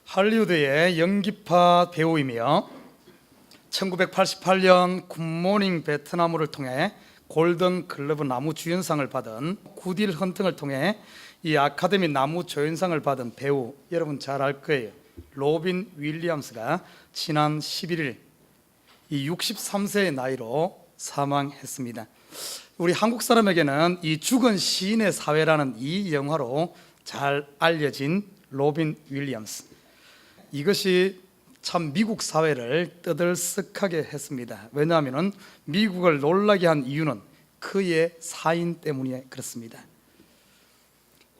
할리우드의 연기파 배우이며 1988년 굿모닝 베트남을 통해 골든 글러브 나무주연상을 받은 굿윌 헌팅을 통해 이 아카데미 나무조연상을 받은 배우, 여러분 잘 알 거예요. 로빈 윌리엄스가 지난 11일 이 63세의 나이로 사망했습니다. 우리 한국 사람에게는 이 죽은 시인의 사회라는 이 영화로 잘 알려진 로빈 윌리엄스, 이것이 참 미국 사회를 떠들썩하게 했습니다. 왜냐하면 미국을 놀라게 한 이유는 그의 사인 때문에 그렇습니다.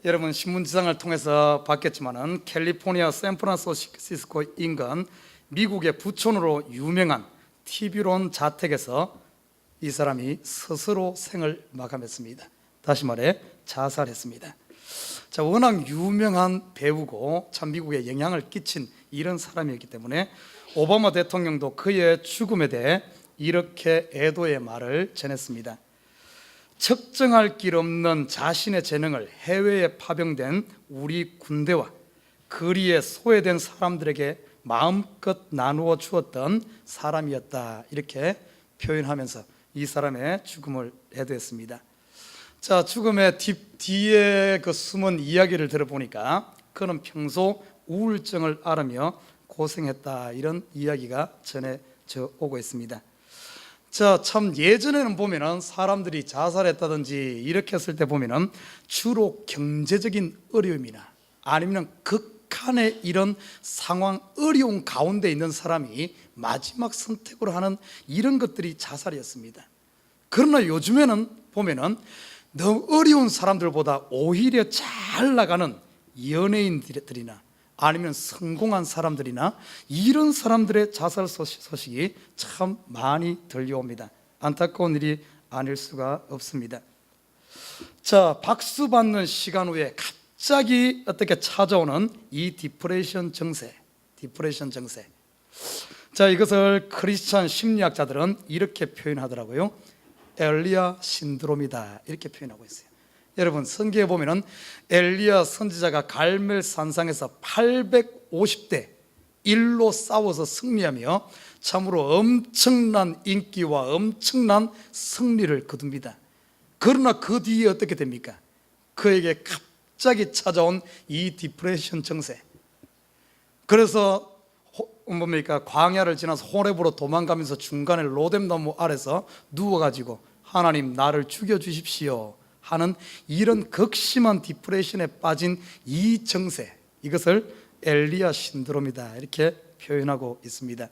여러분 신문지상을 통해서 봤겠지만은 캘리포니아 샌프란시스코 인근 미국의 부촌으로 유명한 TV론 자택에서 이 사람이 스스로 생을 마감했습니다. 다시 말해 자살했습니다. 자, 워낙 유명한 배우고 참 미국에 영향을 끼친 이런 사람이었기 때문에 오바마 대통령도 그의 죽음에 대해 이렇게 애도의 말을 전했습니다. 측정할 길 없는 자신의 재능을 해외에 파병된 우리 군대와 거리에 소외된 사람들에게 마음껏 나누어 주었던 사람이었다, 이렇게 표현하면서 이 사람의 죽음을 애도했습니다. 자, 죽음의 뒤에 그 숨은 이야기를 들어보니까 그는 평소 우울증을 앓으며 고생했다, 이런 이야기가 전해져 오고 있습니다. 자, 참 예전에는 보면은 사람들이 자살했다든지 이렇게 했을 때 보면은 주로 경제적인 어려움이나 아니면 극한의 이런 상황, 어려운 가운데 있는 사람이 마지막 선택으로 하는 이런 것들이 자살이었습니다. 그러나 요즘에는 보면은 너무 어려운 사람들보다 오히려 잘 나가는 연예인들이나 아니면 성공한 사람들이나 이런 사람들의 자살 소식이 참 많이 들려옵니다. 안타까운 일이 아닐 수가 없습니다. 자, 박수 받는 시간 후에 갑자기 어떻게 찾아오는 이 디프레션 증세. 자, 이것을 크리스찬 심리학자들은 이렇게 표현하더라고요. 엘리야 신드롬이다, 이렇게 표현하고 있어요. 여러분 성경에 보면은 엘리야 선지자가 갈멜산상에서 850대 1로 싸워서 승리하며 참으로 엄청난 인기와 엄청난 승리를 거둡니다. 그러나 그 뒤에 어떻게 됩니까? 그에게 갑자기 찾아온 이 디프레션 증세. 그래서 뭡니까? 광야를 지나서 호렙으로 도망가면서 중간에 로뎀나무 아래서 누워가지고 하나님 나를 죽여주십시오 하는 이런 극심한 디프레션에 빠진 이 증세, 이것을 엘리야 신드롬이다, 이렇게 표현하고 있습니다.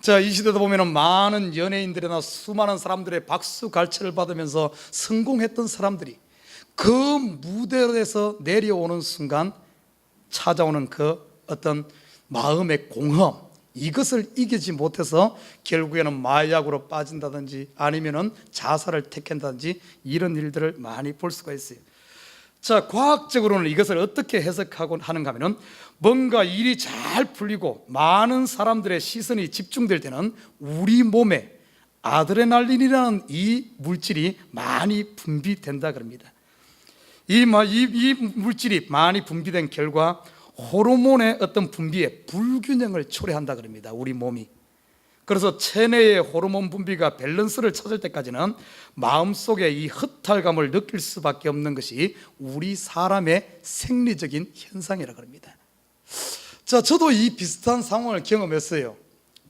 자, 이 시대도 보면 많은 연예인들이나 수많은 사람들의 박수 갈채를 받으면서 성공했던 사람들이 그 무대에서 내려오는 순간 찾아오는 그 어떤 마음의 공허, 이것을 이기지 못해서 결국에는 마약으로 빠진다든지 아니면은 자살을 택한다든지 이런 일들을 많이 볼 수가 있어요. 자, 과학적으로는 이것을 어떻게 해석하고 하는가 하면은 뭔가 일이 잘 풀리고 많은 사람들의 시선이 집중될 때는 우리 몸에 아드레날린이라는 이 물질이 많이 분비된다 그럽니다. 이 물질이 많이 분비된 결과 호르몬의 어떤 분비에 불균형을 초래한다 그럽니다, 우리 몸이. 그래서 체내의 호르몬 분비가 밸런스를 찾을 때까지는 마음속에 이 허탈감을 느낄 수밖에 없는 것이 우리 사람의 생리적인 현상이라 그럽니다. 자, 저도 이 비슷한 상황을 경험했어요.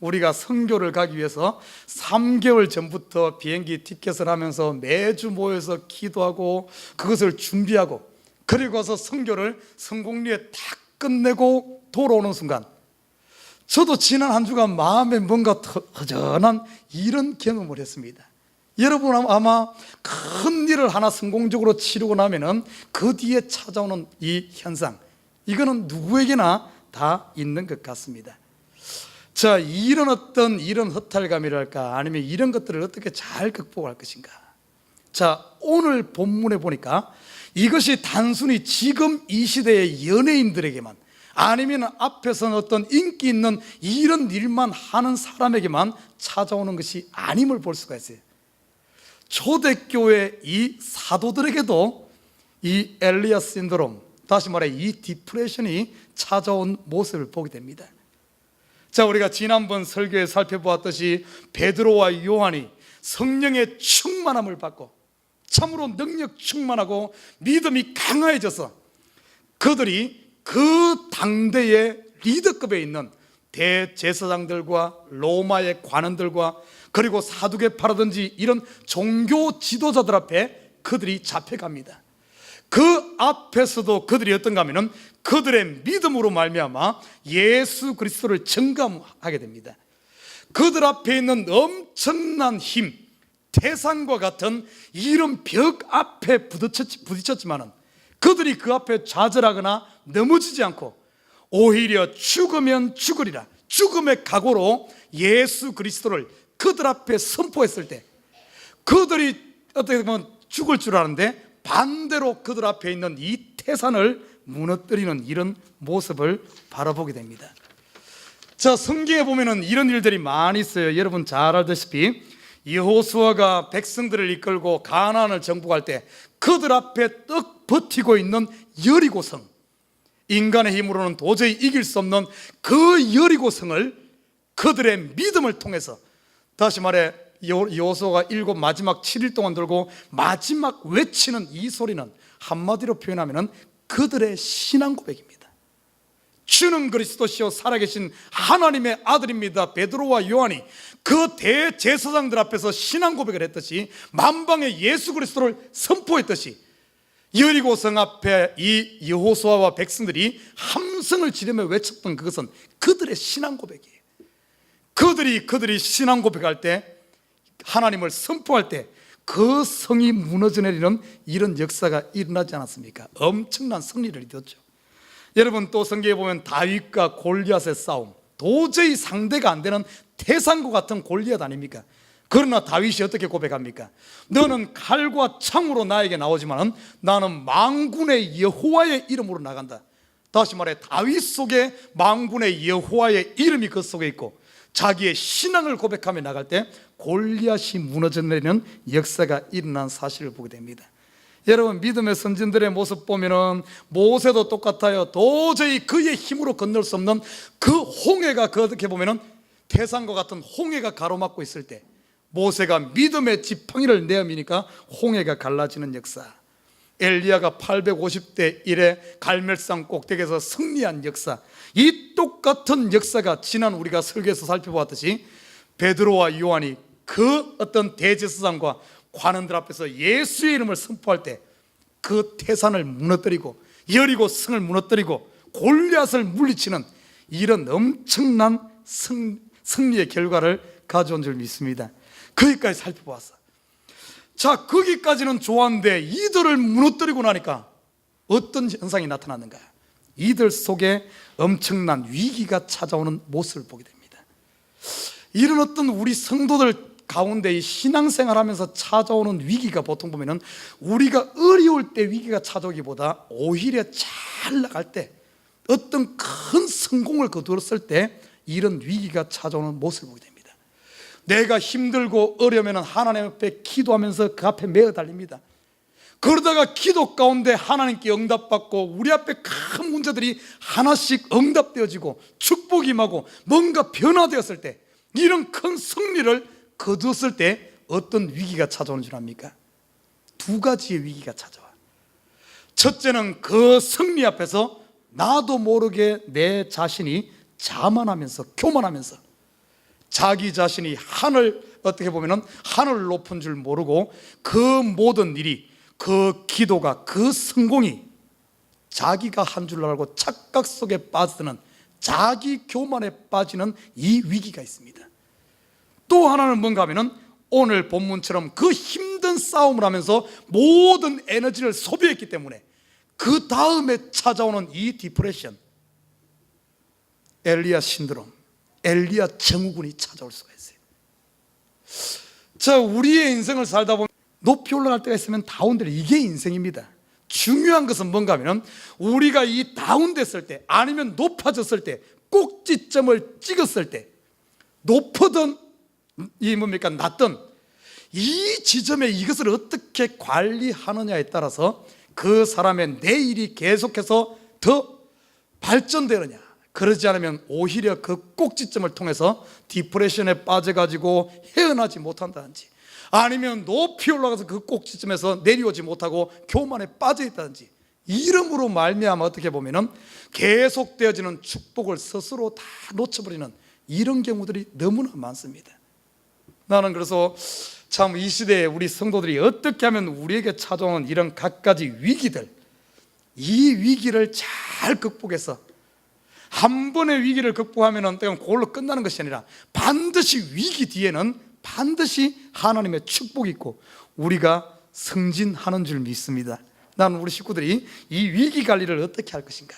우리가 선교를 가기 위해서 3개월 전부터 비행기 티켓을 하면서 매주 모여서 기도하고 그것을 준비하고 그리고 와서 선교를 성공리에 딱 끝내고 돌아오는 순간 저도 지난 한 주간 마음에 뭔가 허전한 이런 경험을 했습니다. 여러분 아마 큰 일을 하나 성공적으로 치르고 나면은 그 뒤에 찾아오는 이 현상, 이거는 누구에게나 다 있는 것 같습니다. 자, 이런 허탈감이랄까 아니면 이런 것들을 어떻게 잘 극복할 것인가. 자, 오늘 본문에 보니까 이것이 단순히 지금 이 시대의 연예인들에게만 아니면 앞에서는 어떤 인기 있는 이런 일만 하는 사람에게만 찾아오는 것이 아님을 볼 수가 있어요. 초대교회 이 사도들에게도 이 엘리야 신드롬, 다시 말해 이 디프레션이 찾아온 모습을 보게 됩니다. 자, 우리가 지난번 설교에 살펴보았듯이 베드로와 요한이 성령의 충만함을 받고 참으로 능력 충만하고 믿음이 강해져서 그들이 그 당대의 리더급에 있는 대제사장들과 로마의 관원들과 그리고 사두개파라든지 이런 종교 지도자들 앞에 그들이 잡혀갑니다. 그 앞에서도 그들이 어떤가 하면은 그들의 믿음으로 말미암아 예수 그리스도를 증감하게 됩니다. 그들 앞에 있는 엄청난 힘, 태산과 같은 이런 벽 앞에 부딪혔지만은 그들이 그 앞에 좌절하거나 넘어지지 않고 오히려 죽으면 죽으리라, 죽음의 각오로 예수 그리스도를 그들 앞에 선포했을 때 그들이 어떻게 보면 죽을 줄 아는데 반대로 그들 앞에 있는 이 태산을 무너뜨리는 이런 모습을 바라보게 됩니다. 자, 성경에 보면은 이런 일들이 많이 있어요. 여러분 잘 알다시피 여호수아가 백성들을 이끌고 가나안을 정복할 때 그들 앞에 떡 버티고 있는 여리고성, 인간의 힘으로는 도저히 이길 수 없는 그 여리고성을 그들의 믿음을 통해서, 다시 말해 여호수아가 마지막 7일 동안 들고 마지막 외치는 이 소리는 한마디로 표현하면 그들의 신앙 고백입니다. 주는 그리스도시요 살아계신 하나님의 아들입니다. 베드로와 요한이 그 대제사장들 앞에서 신앙 고백을 했듯이 만방의 예수 그리스도를 선포했듯이 여리고성 앞에 이 여호수아와 백성들이 함성을 지르며 외쳤던 그것은 그들의 신앙 고백이에요. 그들이 신앙 고백할 때, 하나님을 선포할 때 그 성이 무너져 내리는 이런 역사가 일어나지 않았습니까? 엄청난 승리를 이뤘죠. 여러분 또 성경에 보면 다윗과 골리앗의 싸움, 도저히 상대가 안 되는 태산과 같은 골리앗 아닙니까? 그러나 다윗이 어떻게 고백합니까? 너는 칼과 창으로 나에게 나오지만 나는 만군의 여호와의 이름으로 나간다. 다시 말해 다윗 속에 만군의 여호와의 이름이 그 속에 있고 자기의 신앙을 고백하며 나갈 때 골리앗이 무너져 내리는 역사가 일어난 사실을 보게 됩니다. 여러분 믿음의 선진들의 모습 보면은 모세도 똑같아요. 도저히 그의 힘으로 건널 수 없는 그 홍해가, 어떻게 보면은 태산과 같은 홍해가 가로막고 있을 때 모세가 믿음의 지팡이를 내어미니까 홍해가 갈라지는 역사, 엘리야가 850대 1에 갈멜산 꼭대기에서 승리한 역사, 이 똑같은 역사가 지난 우리가 설교에서 살펴보았듯이 베드로와 요한이 그 어떤 대제사장과 관원들 앞에서 예수의 이름을 선포할 때 그 태산을 무너뜨리고 여리고 성을 무너뜨리고 골리앗을 물리치는 이런 엄청난 승리의 결과를 가져온 줄 믿습니다. 거기까지 살펴보았어. 자, 거기까지는 좋았는데 이들을 무너뜨리고 나니까 어떤 현상이 나타났는가? 이들 속에 엄청난 위기가 찾아오는 모습을 보게 됩니다. 이런 어떤 우리 성도들 가운데 이 신앙생활하면서 찾아오는 위기가 보통 보면은 우리가 어려울 때 위기가 찾아오기보다 오히려 잘 나갈 때 어떤 큰 성공을 거두었을 때 이런 위기가 찾아오는 모습을 보게 됩니다. 내가 힘들고 어려우면 하나님 앞에 기도하면서 그 앞에 매어 달립니다. 그러다가 기도 가운데 하나님께 응답받고 우리 앞에 큰 문제들이 하나씩 응답되어지고 축복이 임하고 뭔가 변화되었을 때, 이런 큰 승리를 거두었을 때 어떤 위기가 찾아오는 줄 압니까? 두 가지의 위기가 찾아와. 첫째는 그 승리 앞에서 나도 모르게 내 자신이 자만하면서 교만하면서 자기 자신이 어떻게 보면 하늘 높은 줄 모르고 그 모든 일이, 그 기도가, 그 성공이 자기가 한 줄 알고 착각 속에 빠지는 자기 교만에 빠지는 이 위기가 있습니다. 또 하나는 뭔가 하면은 오늘 본문처럼 그 힘든 싸움을 하면서 모든 에너지를 소비했기 때문에 그 다음에 찾아오는 이 디프레션, 엘리야 신드롬, 엘리야 증후군이 찾아올 수가 있어요. 자, 우리의 인생을 살다 보면 높이 올라갈 때가 있으면 다운될, 이게 인생입니다. 중요한 것은 뭔가 하면 우리가 이 다운됐을 때 아니면 높아졌을 때 꼭지점을 찍었을 때 높든 낮든 이 지점에 이것을 어떻게 관리하느냐에 따라서 그 사람의 내일이 계속해서 더 발전되느냐? 그러지 않으면 오히려 그 꼭지점을 통해서 디프레션에 빠져가지고 헤어나지 못한다든지, 아니면 높이 올라가서 그 꼭지점에서 내려오지 못하고 교만에 빠져있다든지, 이름으로 말미암아 어떻게 보면은 계속되어지는 축복을 스스로 다 놓쳐버리는 이런 경우들이 너무나 많습니다. 나는 그래서 참 이 시대에 우리 성도들이 어떻게 하면 우리에게 찾아오는 이런 갖가지 위기들, 이 위기를 잘 극복해서 한 번의 위기를 극복하면 그걸로 끝나는 것이 아니라 반드시 위기 뒤에는 반드시 하나님의 축복이 있고 우리가 승진하는 줄 믿습니다. 나는 우리 식구들이 이 위기 관리를 어떻게 할 것인가.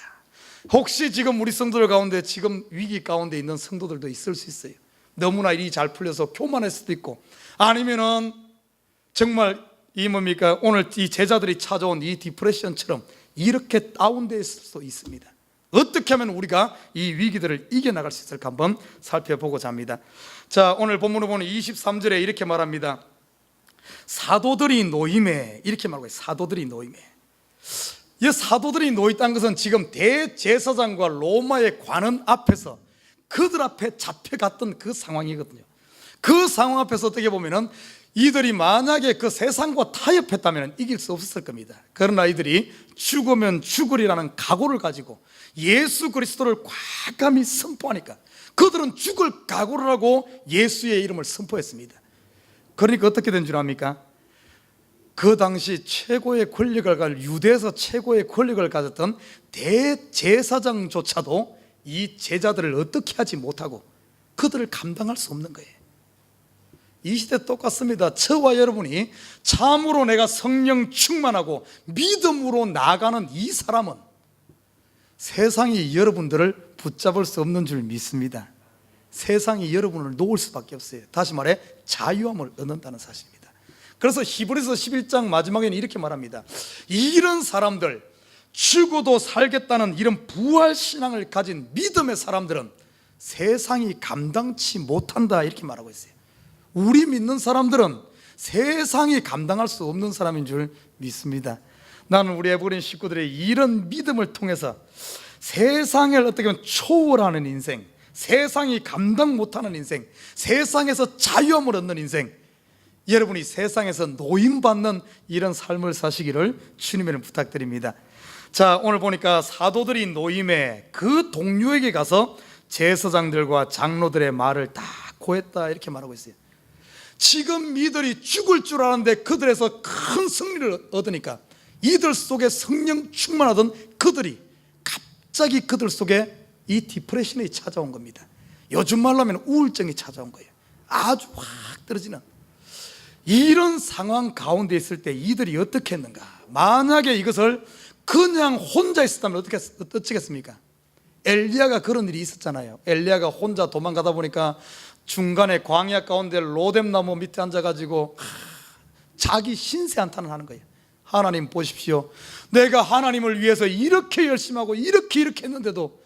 혹시 지금 우리 성도들 가운데 지금 위기 가운데 있는 성도들도 있을 수 있어요. 너무나 일이 잘 풀려서 교만할 수도 있고, 아니면은 정말 이 뭡니까, 오늘 이 제자들이 찾아온 이 디프레션처럼 이렇게 다운되어 있을 수도 있습니다. 어떻게 하면 우리가 이 위기들을 이겨나갈 수 있을까 한번 살펴보고자 합니다. 자, 오늘 본문을 보면 23절에 이렇게 말합니다. 사도들이 노임에, 이렇게 말하고 있어요. 사도들이 노임에. 이 사도들이 놓였다는 것은 지금 대제사장과 로마의 관원 앞에서 그들 앞에 잡혀갔던 그 상황이거든요. 그 상황 앞에서 어떻게 보면은 이들이 만약에 그 세상과 타협했다면 이길 수 없었을 겁니다. 그러나 이들이 죽으면 죽으리라는 각오를 가지고 예수 그리스도를 과감히 선포하니까 그들은 죽을 각오를 하고 예수의 이름을 선포했습니다. 그러니까 어떻게 된 줄 압니까? 그 당시 최고의 권력을 가질, 유대에서 최고의 권력을 가졌던 대제사장조차도 이 제자들을 어떻게 하지 못하고 그들을 감당할 수 없는 거예요. 이 시대 똑같습니다. 저와 여러분이 참으로 내가 성령 충만하고 믿음으로 나아가는 이 사람은 세상이 여러분들을 붙잡을 수 없는 줄 믿습니다. 세상이 여러분을 놓을 수밖에 없어요. 다시 말해 자유함을 얻는다는 사실입니다. 그래서 히브리서 11장 마지막에는 이렇게 말합니다. 이런 사람들, 죽어도 살겠다는 이런 부활신앙을 가진 믿음의 사람들은 세상이 감당치 못한다, 이렇게 말하고 있어요. 우리 믿는 사람들은 세상이 감당할 수 없는 사람인 줄 믿습니다. 나는 우리 에버그린 식구들의 이런 믿음을 통해서 세상을 어떻게 보면 초월하는 인생, 세상이 감당 못하는 인생, 세상에서 자유함을 얻는 인생, 여러분이 세상에서 노임받는 이런 삶을 사시기를 주님을 부탁드립니다. 자, 오늘 보니까 사도들이 노임에 그 동료에게 가서 제사장들과 장로들의 말을 다 고했다, 이렇게 말하고 있어요. 지금 이들이 죽을 줄 알았는데 그들에서 큰 승리를 얻으니까 이들 속에 성령 충만하던 그들이 갑자기 그들 속에 이 디프레션이 찾아온 겁니다. 요즘 말로 하면 우울증이 찾아온 거예요. 아주 확 떨어지는 이런 상황 가운데 있을 때 이들이 어떻게 했는가. 만약에 이것을 그냥 혼자 있었다면 어떻겠습니까? 엘리야가 그런 일이 있었잖아요. 엘리야가 혼자 도망가다 보니까 중간에 광야 가운데 로뎀나무 밑에 앉아가지고 자기 신세 한탄을 하는 거예요. 하나님 보십시오, 내가 하나님을 위해서 이렇게 열심히 하고 이렇게 했는데도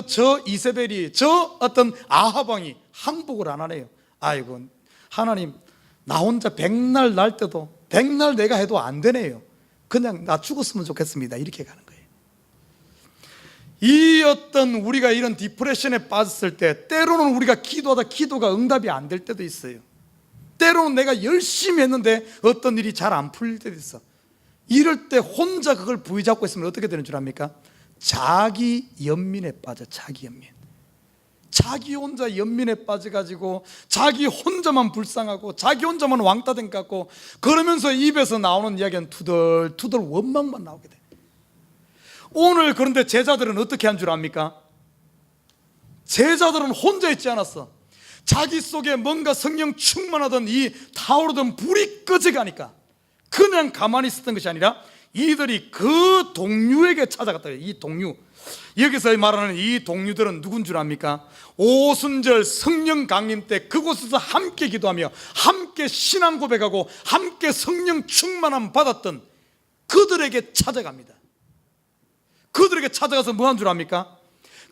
저 이세벨이, 저 어떤 아하방이 항복을 안 하네요. 아이고 하나님, 나 혼자 백날 날 때도 백날 내가 해도 안 되네요. 그냥 나 죽었으면 좋겠습니다, 이렇게 가는 거예요. 이 어떤 우리가 이런 디프레션에 빠졌을 때 때로는 우리가 기도하다 기도가 응답이 안 될 때도 있어요. 때로는 내가 열심히 했는데 어떤 일이 잘 안 풀릴 때도 있어. 이럴 때 혼자 그걸 부여잡고 있으면 어떻게 되는 줄 압니까? 자기 연민에 빠져. 자기 연민, 자기 혼자 연민에 빠져가지고 자기 혼자만 불쌍하고 자기 혼자만 왕따된 것 같고, 그러면서 입에서 나오는 이야기는 투덜투덜 원망만 나오게 돼. 오늘 그런데 제자들은 어떻게 한 줄 압니까? 제자들은 혼자 있지 않았어. 자기 속에 뭔가 성령 충만하던 이 타오르던 불이 꺼져가니까 그냥 가만히 있었던 것이 아니라 이들이 그 동료에게 찾아갔다. 이 동료, 여기서 말하는 이 동료들은 누군 줄 압니까? 오순절 성령 강림 때 그곳에서 함께 기도하며 함께 신앙 고백하고 함께 성령 충만함 받았던 그들에게 찾아갑니다. 그들에게 찾아가서 뭐 한 줄 압니까?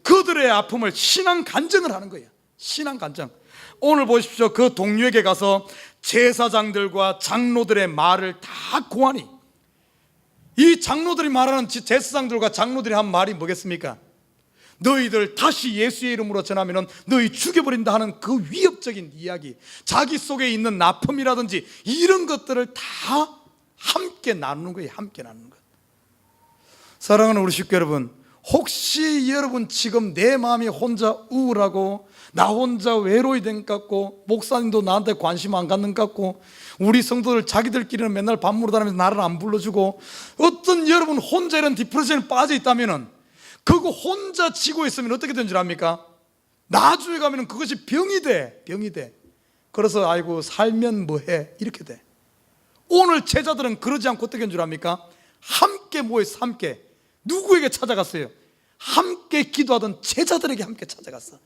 그들의 아픔을 신앙 간증을 하는 거예요. 신앙 간증. 오늘 보십시오. 그 동료에게 가서 제사장들과 장로들의 말을 다 고하니 이 장로들이 말하는 제사장들과 장로들이 한 말이 뭐겠습니까? 너희들 다시 예수의 이름으로 전하면 너희 죽여버린다 하는 그 위협적인 이야기, 자기 속에 있는 납품이라든지 이런 것들을 다 함께 나누는 거예요. 함께 나누는 것. 사랑하는 우리 식구 여러분, 혹시 여러분 지금 내 마음이 혼자 우울하고 나 혼자 외로이 된 것 같고 목사님도 나한테 관심 안 갖는 것 같고 우리 성도들 자기들끼리는 맨날 밥 먹으러 다니면서 나를 안 불러주고 어떤 여러분 혼자 이런 디프레션에 빠져 있다면 그거 혼자 지고 있으면 어떻게 된 줄 압니까? 나중에 가면 그것이 병이 돼. 그래서 아이고 살면 뭐해 이렇게 돼. 오늘 제자들은 그러지 않고 어떻게 된 줄 압니까? 함께 모여서 함께 누구에게 찾아갔어요? 함께 기도하던 제자들에게 함께 찾아갔어.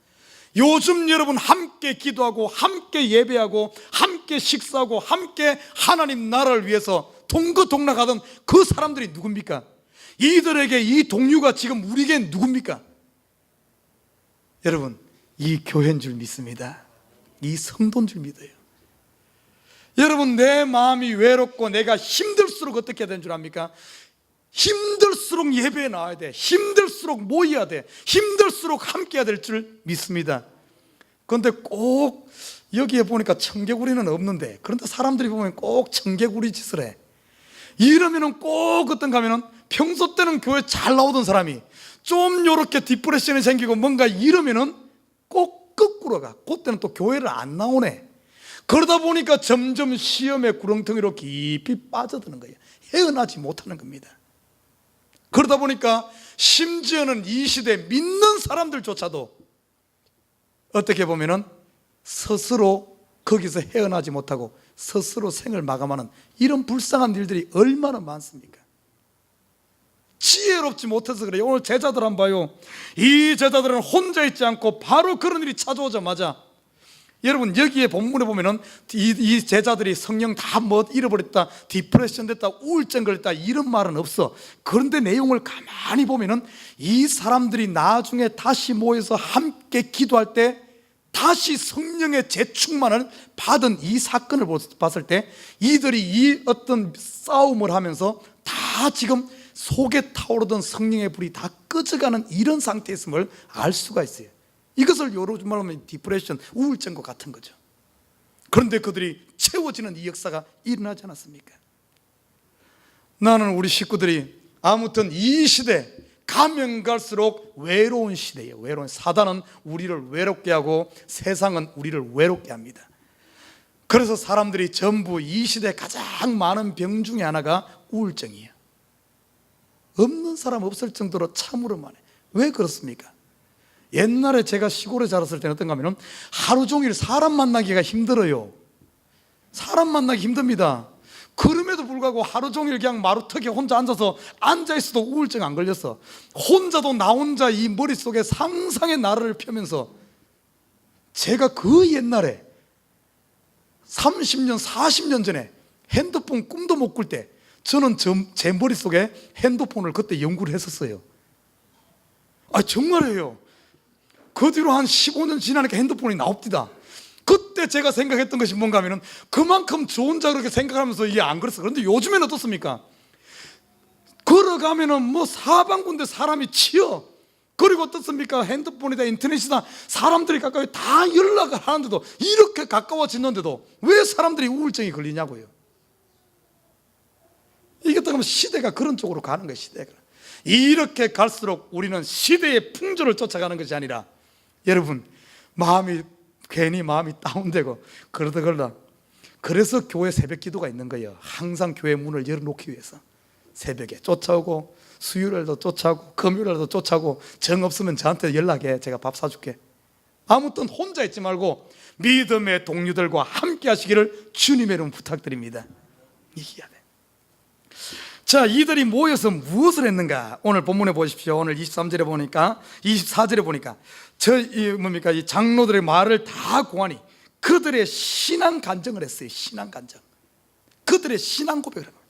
요즘 여러분 함께 기도하고 함께 예배하고 함께 식사하고 함께 하나님 나라를 위해서 동거동락하던 그 사람들이 누굽니까? 이들에게 이 동료가 지금 우리에게 누굽니까? 여러분, 이 교회인 줄 믿습니다. 이 성도인 줄 믿어요. 여러분, 내 마음이 외롭고 내가 힘들수록 어떻게 해야 되는 줄 압니까? 힘들수록 예배에 나와야 돼. 힘들수록 모여야 돼. 힘들수록 함께 해야 될 줄 믿습니다. 그런데 꼭 여기에 보니까 청개구리는 없는데, 그런데 사람들이 보면 꼭 청개구리 짓을 해. 이러면은 꼭 어떤가 하면은 평소 때는 교회 잘 나오던 사람이 좀 요렇게 디프레션이 생기고 뭔가 이러면은 꼭 거꾸로 가. 그때는 또 교회를 안 나오네. 그러다 보니까 점점 시험의 구렁텅이로 깊이 빠져드는 거예요. 헤어나지 못하는 겁니다. 그러다 보니까 심지어는 이 시대 믿는 사람들조차도 어떻게 보면은 스스로 거기서 헤어나지 못하고 스스로 생을 마감하는 이런 불쌍한 일들이 얼마나 많습니까? 지혜롭지 못해서 그래요. 오늘 제자들 한번 봐요. 이 제자들은 혼자 있지 않고 바로 그런 일이 찾아오자마자, 여러분 여기에 본문에 보면은 이 제자들이 성령 다 뭐 잃어버렸다, 디프레션 됐다, 우울증 걸렸다 이런 말은 없어. 그런데 내용을 가만히 보면은 이 사람들이 나중에 다시 모여서 함께 기도할 때 다시 성령의 재충만을 받은 이 사건을 봤을 때 이들이 이 어떤 싸움을 하면서 다 지금 속에 타오르던 성령의 불이 다 꺼져가는 이런 상태에 있음을 알 수가 있어요. 이것을 요즘 말로 하면 디프레션, 우울증과 같은 거죠. 그런데 그들이 채워지는 이 역사가 일어나지 않았습니까? 나는 우리 식구들이 아무튼 이 시대 가면 갈수록 외로운 시대예요. 외로운. 사단은 우리를 외롭게 하고 세상은 우리를 외롭게 합니다. 그래서 사람들이 전부 이 시대 가장 많은 병 중에 하나가 우울증이에요. 없는 사람 없을 정도로 참으로 많아요. 왜 그렇습니까? 옛날에 제가 시골에 자랐을 때는 어떤가 하면 하루 종일 사람 만나기가 힘들어요. 사람 만나기 힘듭니다. 그럼에도 불구하고 하루 종일 그냥 마루턱에 혼자 앉아서 앉아있어도 우울증 안 걸렸어. 혼자도 나 혼자 이 머릿속에 상상의 나라를 펴면서 제가 그 옛날에 30년 40년 전에 핸드폰 꿈도 못 꿀 때 저는 제 머릿속에 핸드폰을 그때 연구를 했었어요. 아 정말이에요. 그 뒤로 한 15년 지나니까 핸드폰이 나옵니다. 그때 제가 생각했던 것이 뭔가 하면은 그만큼 저 혼자 그렇게 생각하면서 이게 안 그랬어. 그런데 요즘에는 어떻습니까? 걸어가면은 뭐 사방군데 사람이 치여. 그리고 어떻습니까? 핸드폰이다 인터넷이다 사람들이 가까이 다 연락을 하는데도, 이렇게 가까워지는데도 왜 사람들이 우울증이 걸리냐고요. 이게 또 시대가 그런 쪽으로 가는 거예요. 시대가 이렇게 갈수록 우리는 시대의 풍조를 쫓아가는 것이 아니라, 여러분 괜히 마음이 다운되고 그러다 그래서 교회 새벽 기도가 있는 거예요. 항상 교회 문을 열어놓기 위해서 새벽에 쫓아오고 수요일에도 쫓아오고 금요일에도 쫓아오고 정 없으면 저한테 연락해. 제가 밥 사줄게. 아무튼 혼자 있지 말고 믿음의 동료들과 함께 하시기를 주님의 이름 부탁드립니다. 이겨야 돼. 자, 이들이 모여서 무엇을 했는가? 오늘 본문에 보십시오. 오늘 23절에 보니까 24절에 보니까 이 장로들의 말을 다 고하니 그들의 신앙 간증을 했어요. 신앙 간증. 그들의 신앙 고백을 합니다.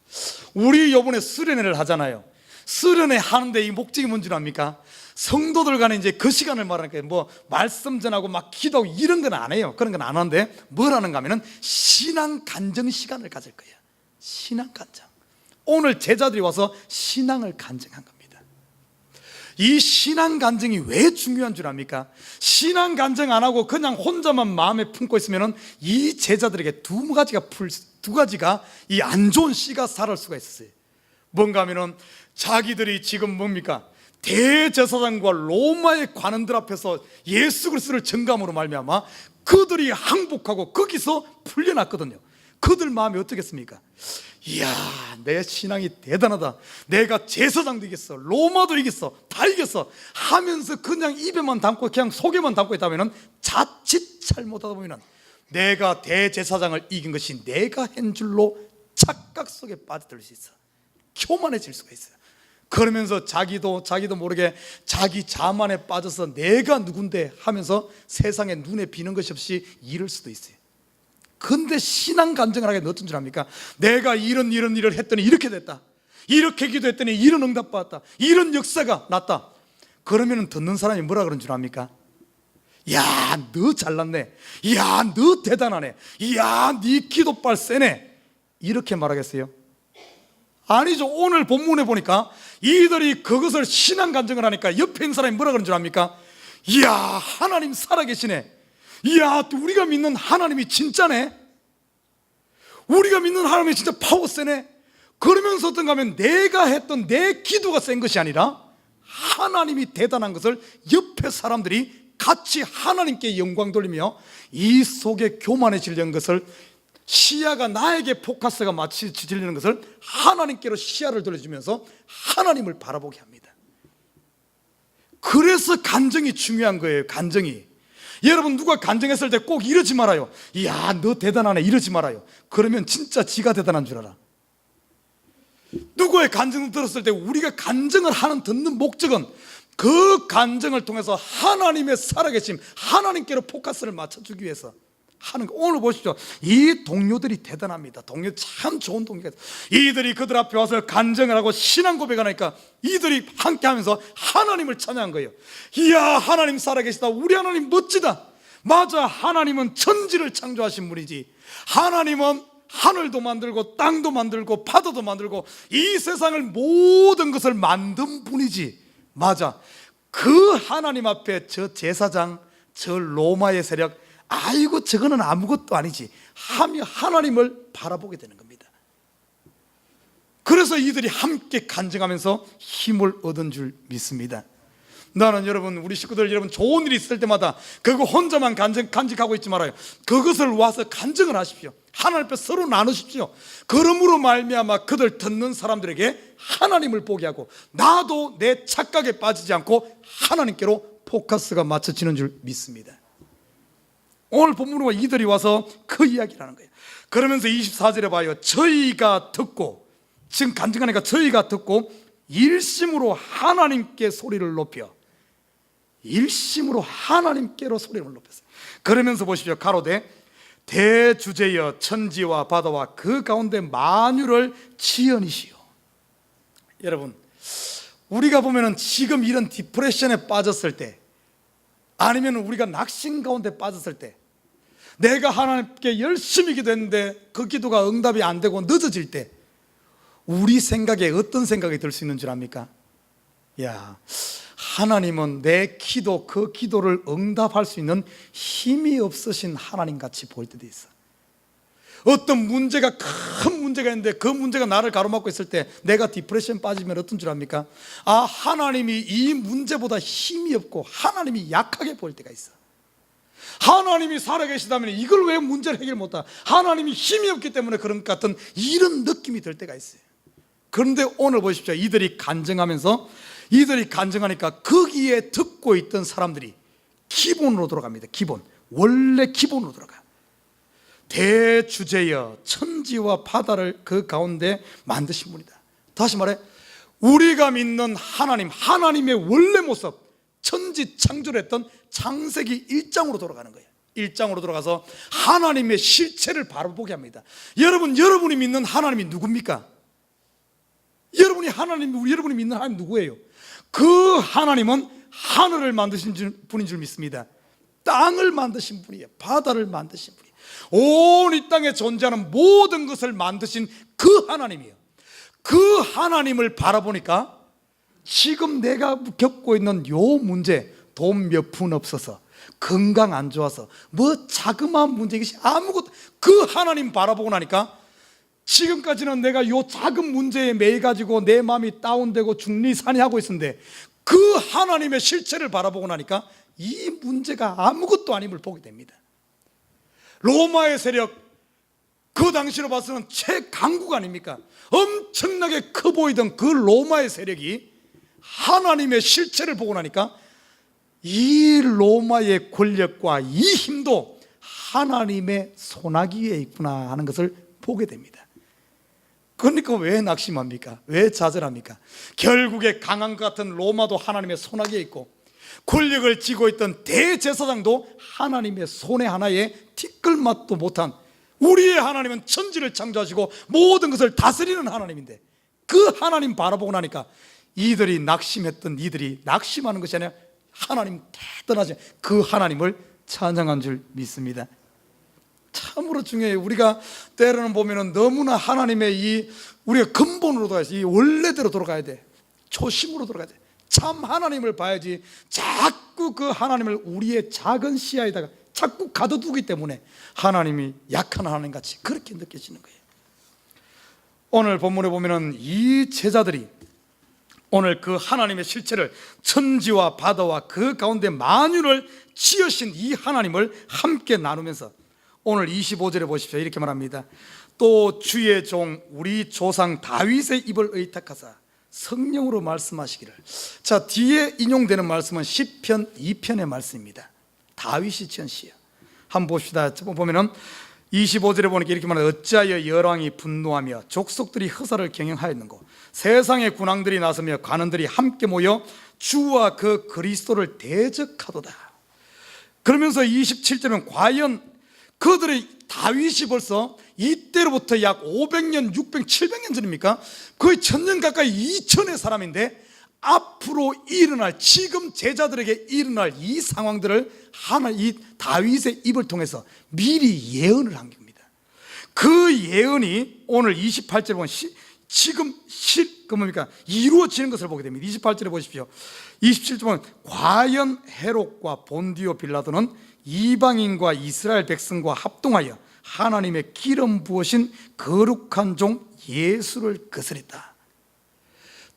우리 이번에 수련회를 하잖아요. 수련회 하는데 이 목적이 뭔지 압니까? 성도들 간에 이제 그 시간을 말하니까 뭐 말씀 전하고 막 기도하고 이런 건 안 해요. 그런 건 안 하는데 뭘 하는가 하면은 신앙 간증 시간을 가질 거예요. 신앙 간증. 오늘 제자들이 와서 신앙을 간증한 겁니다. 이 신앙 간증이 왜 중요한 줄 압니까? 신앙 간증 안 하고 그냥 혼자만 마음에 품고 있으면 이 제자들에게 두 가지가 이 안 좋은 씨가 살을 수가 있었어요. 뭔가 하면은 자기들이 지금 뭡니까? 대제사장과 로마의 관원들 앞에서 예수 그리스도를 증거함으로 말미암아 그들이 항복하고 거기서 풀려났거든요. 그들 마음이 어떻겠습니까? 이야, 내 신앙이 대단하다. 내가 제사장도 이겼어, 로마도 이겼어, 다 이겼어 하면서 그냥 입에만 담고 그냥 속에만 담고 있다면 자칫 잘못하다 보면 내가 대제사장을 이긴 것이 내가 한 줄로 착각 속에 빠져들 수 있어. 교만해질 수가 있어요. 그러면서 자기도 모르게 자기 자만에 빠져서 내가 누군데 하면서 세상에 눈에 비는 것이 없이 이럴 수도 있어요. 근데 신앙 간증을 하게 어떤 줄 압니까? 내가 이런 일을 했더니 이렇게 됐다, 이렇게 기도했더니 이런 응답 받았다, 이런 역사가 났다. 그러면 듣는 사람이 뭐라 그런 줄 압니까? 야, 너 잘났네, 야, 너 대단하네, 야, 네 기도빨 세네, 이렇게 말하겠어요? 아니죠. 오늘 본문에 보니까 이들이 그것을 신앙 간증을 하니까 옆에 있는 사람이 뭐라 그런 줄 압니까? 이야, 하나님 살아계시네, 이야, 또 우리가 믿는 하나님이 진짜네, 우리가 믿는 하나님이 진짜 파워 세네. 그러면서 어떤가 하면 내가 했던 내 기도가 센 것이 아니라 하나님이 대단한 것을 옆에 사람들이 같이 하나님께 영광 돌리며 이 속에 교만해지려는 것을, 시야가 나에게 포커스가 맞춰지려는 것을 하나님께로 시야를 돌려주면서 하나님을 바라보게 합니다. 그래서 간증이 중요한 거예요. 간증이. 여러분, 누가 간증했을 때 꼭 이러지 말아요. 이야, 너 대단하네, 이러지 말아요. 그러면 진짜 지가 대단한 줄 알아. 누구의 간증을 들었을 때 우리가 간증을 듣는 목적은 그 간증을 통해서 하나님의 살아계심, 하나님께로 포커스를 맞춰주기 위해서 하는 거. 오늘 보십시오. 이 동료들이 대단합니다. 동료 참 좋은 동료가 있어요. 이들이 그들 앞에 와서 간증을 하고 신앙 고백을 하니까 이들이 함께 하면서 하나님을 찬양한 거예요. 이야, 하나님 살아계시다, 우리 하나님 멋지다. 맞아, 하나님은 천지를 창조하신 분이지. 하나님은 하늘도 만들고 땅도 만들고 바다도 만들고 이 세상을 모든 것을 만든 분이지. 맞아, 그 하나님 앞에 저 제사장, 저 로마의 세력, 아이고 저거는 아무것도 아니지 하며 하나님을 바라보게 되는 겁니다. 그래서 이들이 함께 간증하면서 힘을 얻은 줄 믿습니다. 나는 여러분, 우리 식구들 여러분 좋은 일이 있을 때마다 그거 혼자만 간직하고 있지 말아요. 그것을 와서 간증을 하십시오. 하나님 앞에 서로 나누십시오. 그러므로 말미암아 그들 듣는 사람들에게 하나님을 보게 하고 나도 내 착각에 빠지지 않고 하나님께로 포커스가 맞춰지는 줄 믿습니다. 오늘 본문으로 이들이 와서 그 이야기를 하는 거예요. 그러면서 24절에 봐요. 저희가 듣고, 지금 간증하니까 저희가 듣고 일심으로 하나님께 소리를 높여, 일심으로 하나님께로 소리를 높였어요. 그러면서 보십시오. 가로되 대주제여 천지와 바다와 그 가운데 만유를 지연이시오. 여러분, 우리가 보면은 지금 이런 디프레션에 빠졌을 때, 아니면 우리가 낙심 가운데 빠졌을 때, 내가 하나님께 열심히 기도했는데 그 기도가 응답이 안 되고 늦어질 때 우리 생각에 어떤 생각이 들 수 있는 줄 압니까? 야, 하나님은 내 기도, 그 기도를 응답할 수 있는 힘이 없으신 하나님 같이 보일 때도 있어. 어떤 문제가, 큰 문제가 있는데 그 문제가 나를 가로막고 있을 때 내가 디프레션 빠지면 어떤 줄 압니까? 아, 하나님이 이 문제보다 힘이 없고 하나님이 약하게 보일 때가 있어. 하나님이 살아계시다면 이걸 왜 문제를 해결 못하? 하나님이 힘이 없기 때문에 그런 것 같은 이런 느낌이 들 때가 있어요. 그런데 오늘 보십시오. 이들이 간증하니까 거기에 듣고 있던 사람들이 기본으로 돌아갑니다. 기본, 원래 기본으로 돌아가요. 대주제여 천지와 바다를 그 가운데 만드신 분이다. 다시 말해, 우리가 믿는 하나님, 하나님의 원래 모습, 천지 창조를 했던 창세기 1장으로 돌아가는 거예요. 1장으로 돌아가서 하나님의 실체를 바라보게 합니다. 여러분이 믿는 하나님이 누굽니까? 여러분이 믿는 하나님 누구예요? 그 하나님은 하늘을 만드신 분인 줄 믿습니다. 땅을 만드신 분이에요. 바다를 만드신 분이에요. 온 이 땅에 존재하는 모든 것을 만드신 그 하나님이에요. 그 하나님을 바라보니까 지금 내가 겪고 있는 요 문제, 돈 몇 푼 없어서, 건강 안 좋아서, 뭐 자그마한 문제, 이것이 아무것도, 그 하나님 바라보고 나니까 지금까지는 내가 요 작은 문제에 매여 가지고 내 마음이 다운되고 중리산이하고 있었는데, 그 하나님의 실체를 바라보고 나니까 이 문제가 아무것도 아님을 보게 됩니다. 로마의 세력, 그 당시로 봐서는 최강국 아닙니까? 엄청나게 커 보이던 그 로마의 세력이 하나님의 실체를 보고 나니까 이 로마의 권력과 이 힘도 하나님의 손아귀에 있구나 하는 것을 보게 됩니다. 그러니까 왜 낙심합니까? 왜 좌절합니까? 결국에 강한 것 같은 로마도 하나님의 손아귀에 있고, 권력을 쥐고 있던 대제사장도 하나님의 손에 하나에 티끌맛도 못한, 우리의 하나님은 천지를 창조하시고 모든 것을 다스리는 하나님인데, 그 하나님 바라보고 나니까 이들이 낙심했던 이들이 낙심하는 것이 아니라 하나님 대단하신 그 하나님을 찬양한 줄 믿습니다. 참으로 중요해요. 우리가 때로는 보면은 너무나 하나님의 우리가 근본으로 돌아가야 돼. 이 원래대로 돌아가야 돼. 초심으로 돌아가야 돼. 참 하나님을 봐야지. 자꾸 그 하나님을 우리의 작은 시야에다가 자꾸 가둬두기 때문에 하나님이 약한 하나님 같이 그렇게 느껴지는 거예요. 오늘 본문에 보면은 이 제자들이 오늘 그 하나님의 실체를, 천지와 바다와 그 가운데 만유를 지으신 이 하나님을 함께 나누면서 오늘 25절에 보십시오. 이렇게 말합니다. 또 주의 종 우리 조상 다윗의 입을 의탁하사 성령으로 말씀하시기를. 자, 뒤에 인용되는 말씀은 시편 2편의 말씀입니다. 다윗이 지은 시야. 한번 봅시다. 보면은 25절에 보니까 이렇게 말해요. 어찌하여 열왕이 분노하며 족속들이 허사를 경영하였는고, 세상의 군왕들이 나서며 관원들이 함께 모여 주와 그 그리스도를 대적하도다. 그러면서 27절은 과연 그들의 다윗이 벌써 이때로부터 약 500년, 600, 700년 전입니까? 거의 1000년 가까이 2000의 사람인데 앞으로 일어날, 지금 제자들에게 일어날 이 상황들을 이 다윗의 입을 통해서 미리 예언을 한 겁니다. 그 예언이 오늘 28절에 보면 지금 뭡니까? 이루어지는 것을 보게 됩니다. 28절에 보십시오. 27절 보면 과연 헤롯과 본디오 빌라도는 이방인과 이스라엘 백성과 합동하여 하나님의 기름 부으신 거룩한 종 예수를 거스렸다.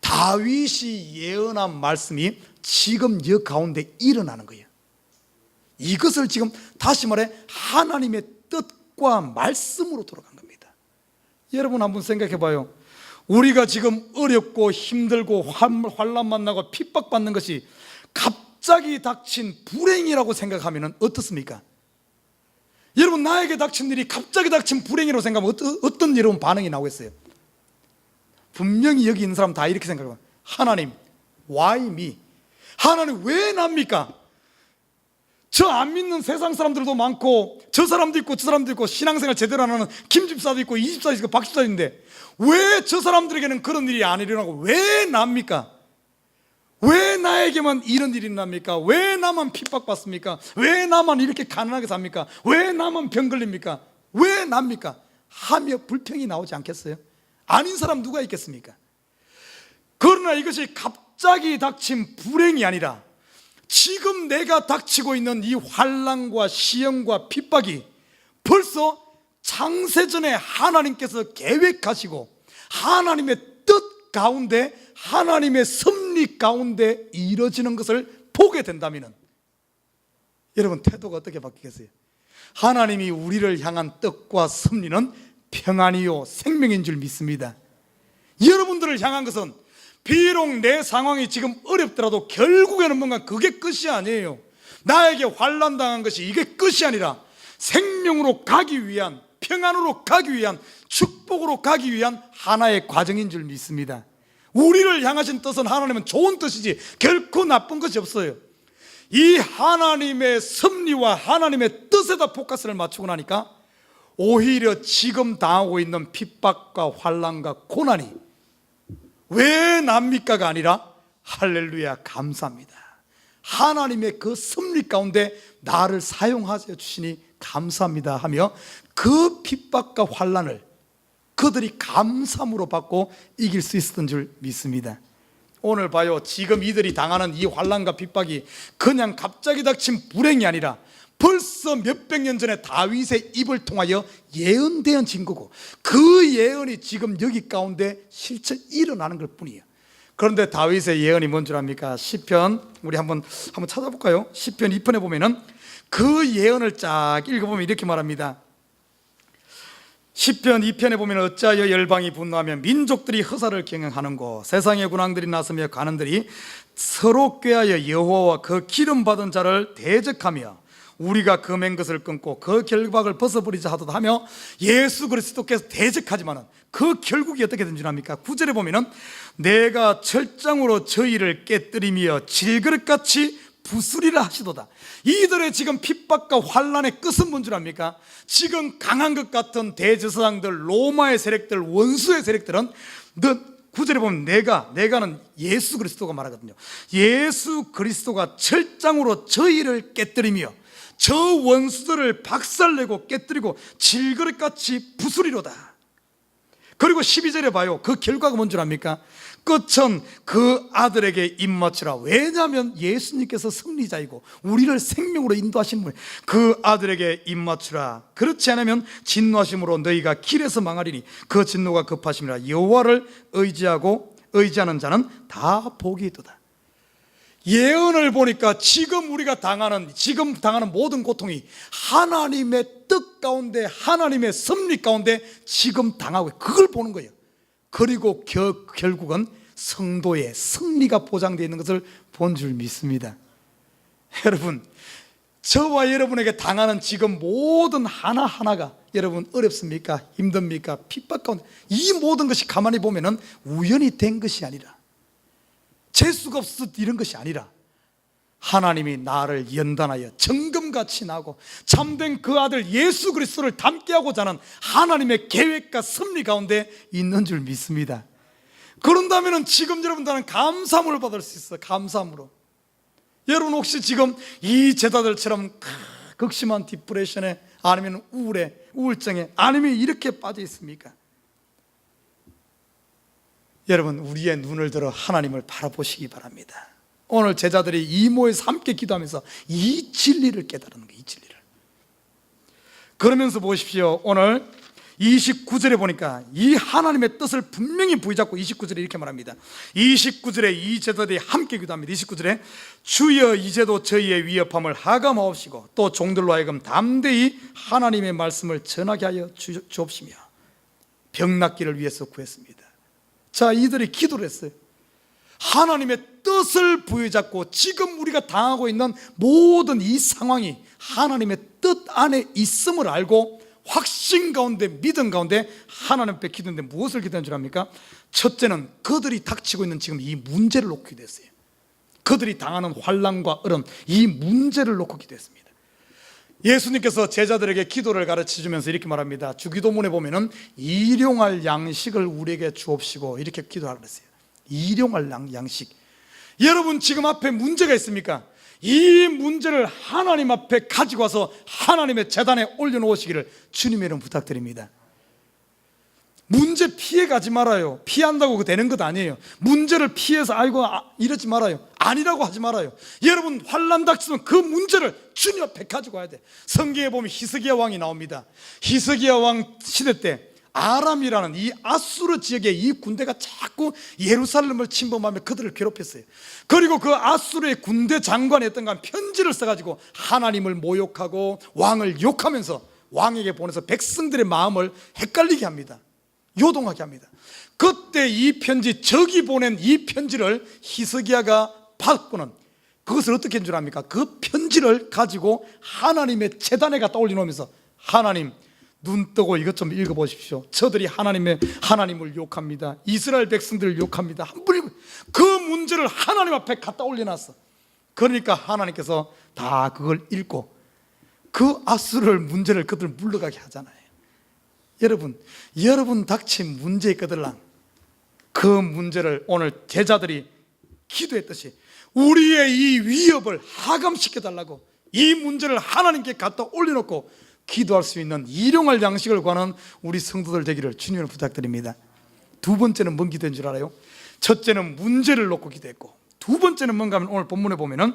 다윗이 예언한 말씀이 지금 이 가운데 일어나는 거예요. 이것을 지금 다시 말해 하나님의 뜻과 말씀으로 돌아간 겁니다. 여러분 한번 생각해 봐요. 우리가 지금 어렵고 힘들고 환난 만나고 핍박받는 것이 갑자기 닥친 불행이라고 생각하면 어떻습니까? 여러분, 나에게 닥친 일이 갑자기 닥친 불행이라고 생각하면 어떤 여러분 반응이 나오겠어요? 분명히 여기 있는 사람 다 이렇게 생각해요. 하나님, why me? 하나님 왜 납니까? 저 안 믿는 세상 사람들도 많고, 저 사람도 있고 저 사람도 있고, 신앙생활 제대로 안 하는 김 집사도 있고 이 집사도 있고 박 집사도 있는데 왜 저 사람들에게는 그런 일이 안 일어나고 왜 납니까? 왜 나에게만 이런 일이 납니까? 왜 나만 핍박받습니까? 왜 나만 이렇게 가난하게 삽니까? 왜 나만 병 걸립니까? 왜 납니까? 하며 불평이 나오지 않겠어요? 아닌 사람 누가 있겠습니까? 그러나 이것이 갑자기 닥친 불행이 아니라 지금 내가 닥치고 있는 이 환난과 시험과 핍박이 벌써 창세전에 하나님께서 계획하시고 하나님의 뜻 가운데, 하나님의 섭리 가운데 이루어지는 것을 보게 된다면 여러분 태도가 어떻게 바뀌겠어요? 하나님이 우리를 향한 뜻과 섭리는 평안이요 생명인 줄 믿습니다. 여러분들을 향한 것은 비록 내 상황이 지금 어렵더라도 결국에는 뭔가 그게 끝이 아니에요. 나에게 환난당한 것이 이게 끝이 아니라 생명으로 가기 위한, 평안으로 가기 위한, 축복으로 가기 위한 하나의 과정인 줄 믿습니다. 우리를 향하신 뜻은 하나님은 좋은 뜻이지 결코 나쁜 것이 없어요. 이 하나님의 섭리와 하나님의 뜻에다 포커스를 맞추고 나니까 오히려 지금 당하고 있는 핍박과 환난과 고난이 왜 납니까가 아니라 할렐루야 감사합니다. 하나님의 그 섭리 가운데 나를 사용하여 주시니 감사합니다 하며 그 핍박과 환난을, 그들이 감사함으로 받고 이길 수 있었던 줄 믿습니다. 오늘 봐요, 지금 이들이 당하는 이 환난과 핍박이 그냥 갑자기 닥친 불행이 아니라 벌써 몇백 년 전에 다윗의 입을 통하여 예언되어진 거고, 그 예언이 지금 여기 가운데 실제 일어나는 것 뿐이에요. 그런데 다윗의 예언이 뭔 줄 압니까? 시편, 우리 한번 찾아볼까요? 시편 2편에 보면은 그 예언을 쫙 읽어보면 이렇게 말합니다. 시편 2편에 보면 어찌하여 열방이 분노하며 민족들이 허사를 경영하는고, 세상의 군왕들이 나서며 관원들이 서로 꾀하여 여호와와 그 기름 받은 자를 대적하며 우리가 그 맨 것을 끊고 그 결박을 벗어버리자 하도다 하며 예수 그리스도께서 대적하지만은 그 결국이 어떻게 된 줄 압니까? 9절에 보면은 내가 철장으로 저희를 깨뜨리며 질그릇같이 부수리라 하시도다. 이들의 지금 핍박과 환난의 끝은 뭔 줄 압니까? 지금 강한 것 같은 대제사장들, 로마의 세력들, 원수의 세력들은 9절에 보면 내가는 예수 그리스도가 말하거든요. 예수 그리스도가 철장으로 저희를 깨뜨리며 저 원수들을 박살내고 깨뜨리고 질그릇같이 부수리로다. 그리고 12절에 봐요, 그 결과가 뭔 줄 압니까? 끝은 그 아들에게 입맞추라. 왜냐하면 예수님께서 승리자이고 우리를 생명으로 인도하신 분, 그 아들에게 입맞추라. 그렇지 않으면 진노하심으로 너희가 길에서 망하리니 그 진노가 급하심이라. 여호와를 의지하는 자는 다 복이 있도다. 예언을 보니까 지금 당하는 모든 고통이 하나님의 뜻 가운데, 하나님의 섭리 가운데 지금 당하고, 그걸 보는 거예요. 그리고 결국은 성도의 승리가 보장되어 있는 것을 본 줄 믿습니다. 여러분, 저와 여러분에게 당하는 지금 모든 하나하나가 여러분 어렵습니까? 힘듭니까? 핍박 가운데 이 모든 것이 가만히 보면은 우연히 된 것이 아니라, 재수가 없어서 이런 것이 아니라 하나님이 나를 연단하여 정금같이 나고 참된 그 아들 예수 그리스도를 닮게 하고자 하는 하나님의 계획과 섭리 가운데 있는 줄 믿습니다. 그런다면 지금 여러분들은 감사함을 받을 수 있어요. 감사함으로. 여러분 혹시 지금 이 제자들처럼 극심한 디프레션에, 아니면 우울증에, 아니면 이렇게 빠져 있습니까? 여러분, 우리의 눈을 들어 하나님을 바라보시기 바랍니다. 오늘 제자들이 이 모여서 함께 기도하면서 이 진리를 깨달은 거예요. 이 진리를. 그러면서 보십시오. 오늘 29절에 보니까 이 하나님의 뜻을 분명히 부여잡고 29절에 이렇게 말합니다. 29절에 이 제자들이 함께 기도합니다. 29절에 주여 이제도 저희의 위협함을 하감하옵시고 또 종들로 하여금 담대히 하나님의 말씀을 전하게 하여 주옵시며 병 낫기를 위해서 구했습니다. 자, 이들이 기도를 했어요. 하나님의 뜻을 부여잡고 지금 우리가 당하고 있는 모든 이 상황이 하나님의 뜻 안에 있음을 알고 확신 가운데, 믿음 가운데 하나님 앞에 기도했는데 무엇을 기도한 줄 압니까? 첫째는 그들이 닥치고 있는 지금 이 문제를 놓고 기도했어요. 그들이 당하는 환난과 어려움, 이 문제를 놓고 기도했습니다. 예수님께서 제자들에게 기도를 가르쳐주면서 이렇게 말합니다. 주기도문에 보면은 일용할 양식을 우리에게 주옵시고 이렇게 기도하라 그랬어요. 일용할 양식. 여러분 지금 앞에 문제가 있습니까? 이 문제를 하나님 앞에 가지고 와서 하나님의 제단에 올려놓으시기를 주님의 이름 부탁드립니다. 문제 피해가지 말아요. 피한다고 되는 것 아니에요. 문제를 피해서 이러지 말아요. 아니라고 하지 말아요. 여러분 환난 닥치면 그 문제를 주님 앞에 가지고 와야 돼. 성경에 보면 히스기야 왕이 나옵니다. 히스기야 왕 시대 때 아람이라는 이 아수르 지역의 이 군대가 자꾸 예루살렘을 침범하며 그들을 괴롭혔어요. 그리고 그 아수르의 군대 장관이 어떤가 편지를 써가지고 하나님을 모욕하고 왕을 욕하면서 왕에게 보내서 백성들의 마음을 헷갈리게 합니다. 요동하게 합니다. 그때 이 편지, 적이 보낸 이 편지를 히스기야가 받고는 그것을 어떻게 한 줄 압니까? 그 편지를 가지고 하나님의 제단에 갖다 올려놓으면서 하나님 눈 뜨고 이것 좀 읽어보십시오. 저들이 하나님을 욕합니다. 이스라엘 백성들을 욕합니다. 그 문제를 하나님 앞에 갖다 올려놨어. 그러니까 하나님께서 다 그걸 읽고 그 아수르 문제를 그들 물러가게 하잖아요. 여러분 닥친 문제의 그들랑 그 문제를 오늘 제자들이 기도했듯이 우리의 이 위협을 하감시켜달라고 이 문제를 하나님께 갖다 올려놓고 기도할 수 있는 일용할 양식을 구하는 우리 성도들 되기를 주님을 부탁드립니다. 두 번째는 뭔 기도인 줄 알아요? 첫째는 문제를 놓고 기도했고, 두 번째는 뭔가 하면 오늘 본문에 보면은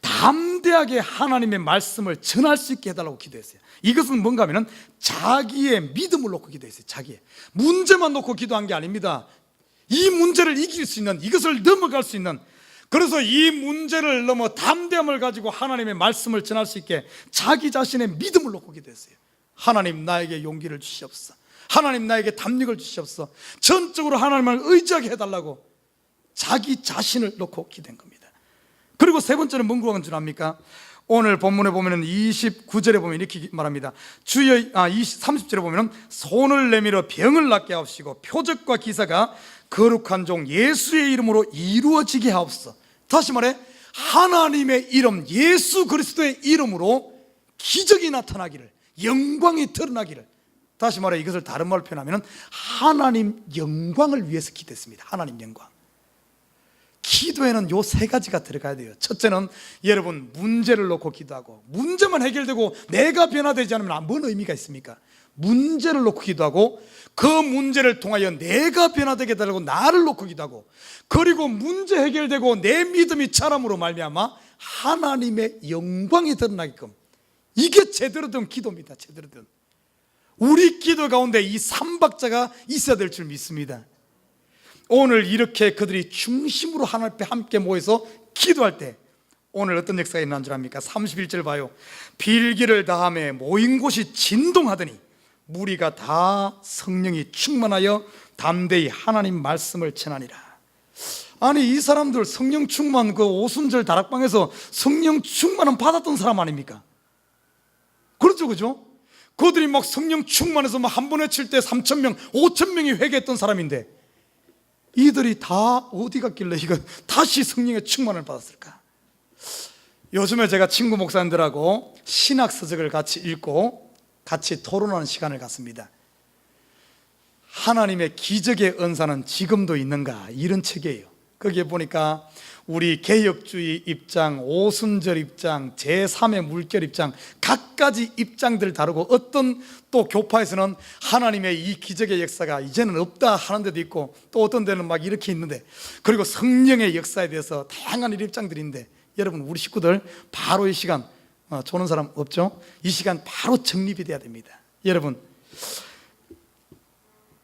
담대하게 하나님의 말씀을 전할 수 있게 해달라고 기도했어요. 이것은 뭔가 하면은 자기의 믿음을 놓고 기도했어요. 자기의 문제만 놓고 기도한 게 아닙니다. 이 문제를 이길 수 있는, 이것을 넘어갈 수 있는, 그래서 이 문제를 넘어 담대함을 가지고 하나님의 말씀을 전할 수 있게 자기 자신의 믿음을 놓고 기도했어요. 하나님, 나에게 용기를 주시옵소서. 하나님, 나에게 담력을 주시옵소서. 전적으로 하나님을 의지하게 해달라고 자기 자신을 놓고 기도한 겁니다. 그리고 세 번째는 뭔 구한 줄 압니까? 오늘 본문에 보면 29절에 보면 이렇게 말합니다. 주여, 30절에 보면 손을 내밀어 병을 낫게 하옵시고 표적과 기사가 거룩한 종 예수의 이름으로 이루어지게 하옵소서. 다시 말해, 하나님의 이름, 예수 그리스도의 이름으로 기적이 나타나기를, 영광이 드러나기를. 다시 말해, 이것을 다른 말로 표현하면 하나님 영광을 위해서 기도했습니다. 하나님 영광. 기도에는 요 세 가지가 들어가야 돼요. 첫째는 여러분, 문제를 놓고 기도하고, 문제만 해결되고 내가 변화되지 않으면 뭔 의미가 있습니까? 문제를 놓고 기도하고, 그 문제를 통하여 내가 변화되게 해달라고 나를 놓고 기도하고, 그리고 문제 해결되고 내 믿음이 자람으로 말미암아 하나님의 영광이 드러나게끔, 이게 제대로 된 기도입니다. 제대로 된. 우리 기도 가운데 이 삼박자가 있어야 될 줄 믿습니다. 오늘 이렇게 그들이 중심으로 하나님 앞에 함께 모여서 기도할 때 오늘 어떤 역사가 있는 줄 압니까? 31절 봐요. 빌기를 다하며 모인 곳이 진동하더니 무리가 다 성령이 충만하여 담대히 하나님 말씀을 전하니라. 아니, 이 사람들 성령 충만, 그 오순절 다락방에서 성령 충만은 받았던 사람 아닙니까? 그렇죠, 그죠? 그들이 막 성령 충만해서 막 한 번에 칠 때 3,000명, 5,000명이 회개했던 사람인데 이들이 다 어디 갔길래 이거 다시 성령의 충만을 받았을까? 요즘에 제가 친구 목사님들하고 신학서적을 같이 읽고 같이 토론하는 시간을 갖습니다. 하나님의 기적의 은사는 지금도 있는가? 이런 책이에요. 거기에 보니까 우리 개혁주의 입장, 오순절 입장, 제3의 물결 입장, 각가지 입장들 다르고, 어떤 또 교파에서는 하나님의 이 기적의 역사가 이제는 없다 하는 데도 있고, 또 어떤 데는 막 이렇게 있는데, 그리고 성령의 역사에 대해서 다양한 입장들인데, 여러분, 우리 식구들 바로 이 시간, 조는 사람 없죠? 이 시간 바로 정립이 돼야 됩니다. 여러분,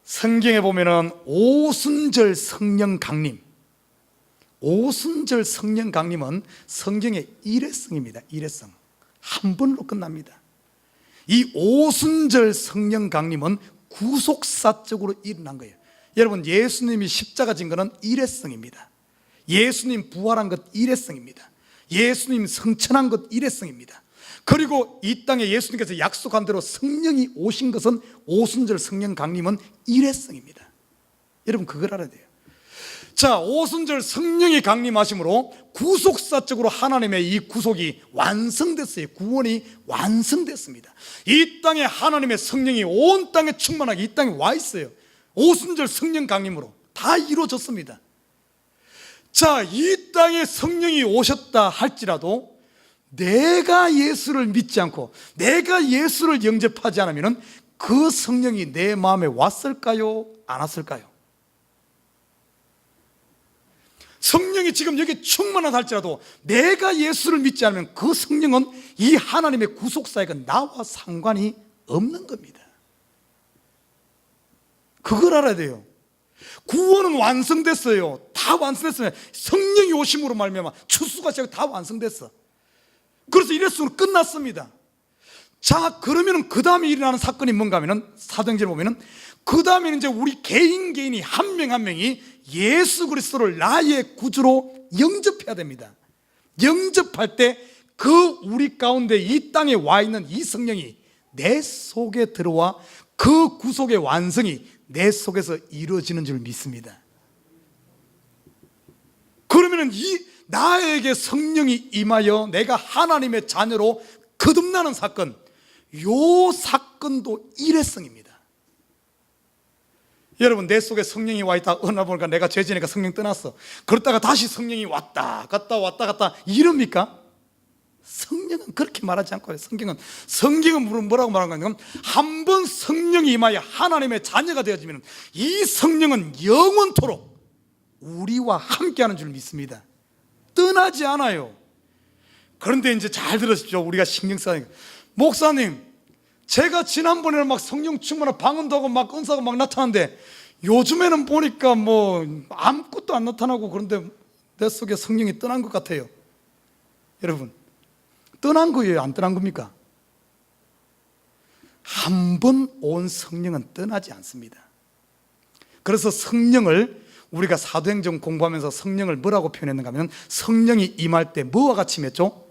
성경에 보면은 오순절 성령 강림, 오순절 성령 강림은 성경의 일회성입니다. 일회성. 한 번으로 끝납니다. 이 오순절 성령 강림은 구속사적으로 일어난 거예요. 여러분, 예수님이 십자가 진 것은 일회성입니다. 예수님 부활한 것 일회성입니다. 예수님 성천한 것 일회성입니다. 그리고 이 땅에 예수님께서 약속한 대로 성령이 오신 것은 오순절 성령 강림은 일회성입니다. 여러분, 그걸 알아야 돼요. 자, 오순절 성령이 강림하심으로 구속사적으로 하나님의 이 구속이 완성됐어요. 구원이 완성됐습니다. 이 땅에 하나님의 성령이 온 땅에 충만하게 이 땅에 와 있어요. 오순절 성령 강림으로 다 이루어졌습니다. 자, 이 땅에 성령이 오셨다 할지라도 내가 예수를 믿지 않고 내가 예수를 영접하지 않으면 그 성령이 내 마음에 왔을까요? 안 왔을까요? 성령이 지금 여기 충만하다 할지라도 내가 예수를 믿지 않으면 그 성령은 이 하나님의 구속사역과 나와 상관이 없는 겁니다. 그걸 알아야 돼요. 구원은 완성됐어요. 다 완성됐어요. 성령이 오심으로 말미암아 추수가 시작 다 완성됐어. 그래서 이랬으면 끝났습니다. 자, 그러면 그 다음에 일어나는 사건이 뭔가 하면은 사도행전을 보면은 그 다음에는 이제 우리 개인이 한 명 한 명이 예수 그리스도를 나의 구주로 영접해야 됩니다. 영접할 때 그 우리 가운데 이 땅에 와 있는 이 성령이 내 속에 들어와 그 구속의 완성이 내 속에서 이루어지는 줄 믿습니다. 그러면은 이 나에게 성령이 임하여 내가 하나님의 자녀로 거듭나는 사건, 요 사건도 일회성입니다. 여러분, 내 속에 성령이 와 있다. 어느 날 보니까 내가 죄지니까 성령 떠났어. 그러다가 다시 성령이 왔다 갔다 왔다 갔다 이럽니까? 성령 성경은 그렇게 말하지 않고요. 성경은 뭐라고 말하는 거냐면 한 번 성령이 임하여 하나님의 자녀가 되어지면 이 성령은 영원토록 우리와 함께하는 줄 믿습니다. 떠나지 않아요. 그런데 이제 잘 들으십시오. 우리가 신경 써야 돼요. 목사님, 제가 지난번에는 막 성령 충만한 방언도 하고 막 은사가 막 나타나는데 요즘에는 보니까 뭐 아무것도 안 나타나고 그런데 내 속에 성령이 떠난 것 같아요. 여러분, 떠난 거예요? 안 떠난 겁니까? 한 번 온 성령은 떠나지 않습니다. 그래서 성령을 우리가 사도행전 공부하면서 성령을 뭐라고 표현했는가 하면 성령이 임할 때 뭐와 같이 맺죠?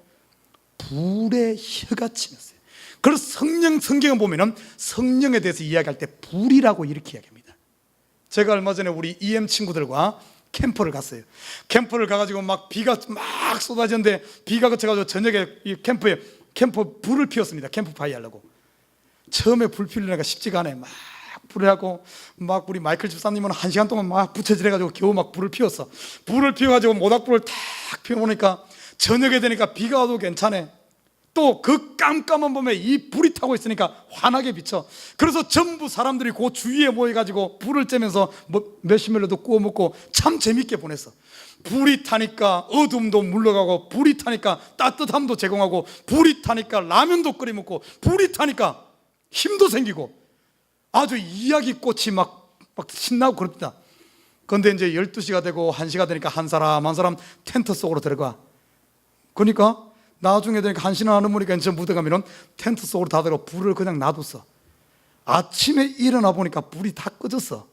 불의 혀같이 맺어요. 그래서 성경을 보면은 성령에 대해서 이야기할 때 불이라고 이렇게 이야기합니다. 제가 얼마 전에 우리 EM 친구들과 캠프를 갔어요. 캠프를 가가지고 막 비가 막 쏟아졌는데 비가 그쳐가지고 저녁에 이 캠프 불을 피웠습니다. 캠프파이 하려고. 처음에 불 피우려니까 쉽지가 않아요. 막 불을 하고 막 우리 마이클 집사님은 1시간 동안 막 부채질해가지고 겨우 막 불을 피웠어. 불을 피워가지고 모닥불을 탁 피워보니까 저녁에 되니까 비가 와도 괜찮아. 또 그 깜깜한 밤에 이 불이 타고 있으니까 환하게 비쳐. 그래서 전부 사람들이 그 주위에 모여가지고 불을 쬐면서 뭐 메시멜로도 구워 먹고 참 재밌게 보냈어. 불이 타니까 어둠도 물러가고, 불이 타니까 따뜻함도 제공하고, 불이 타니까 라면도 끓여 먹고, 불이 타니까 힘도 생기고, 아주 이야기꽃이 막 신나고 그럽니다. 그런데 이제 12시가 되고 1시가 되니까 한 사람 텐트 속으로 들어가. 그러니까 나중에 되니까 1시나 안 넘으니까 이제 묻어가면은 텐트 속으로 다 들어 불을 그냥 놔뒀어. 아침에 일어나 보니까 불이 다 꺼졌어.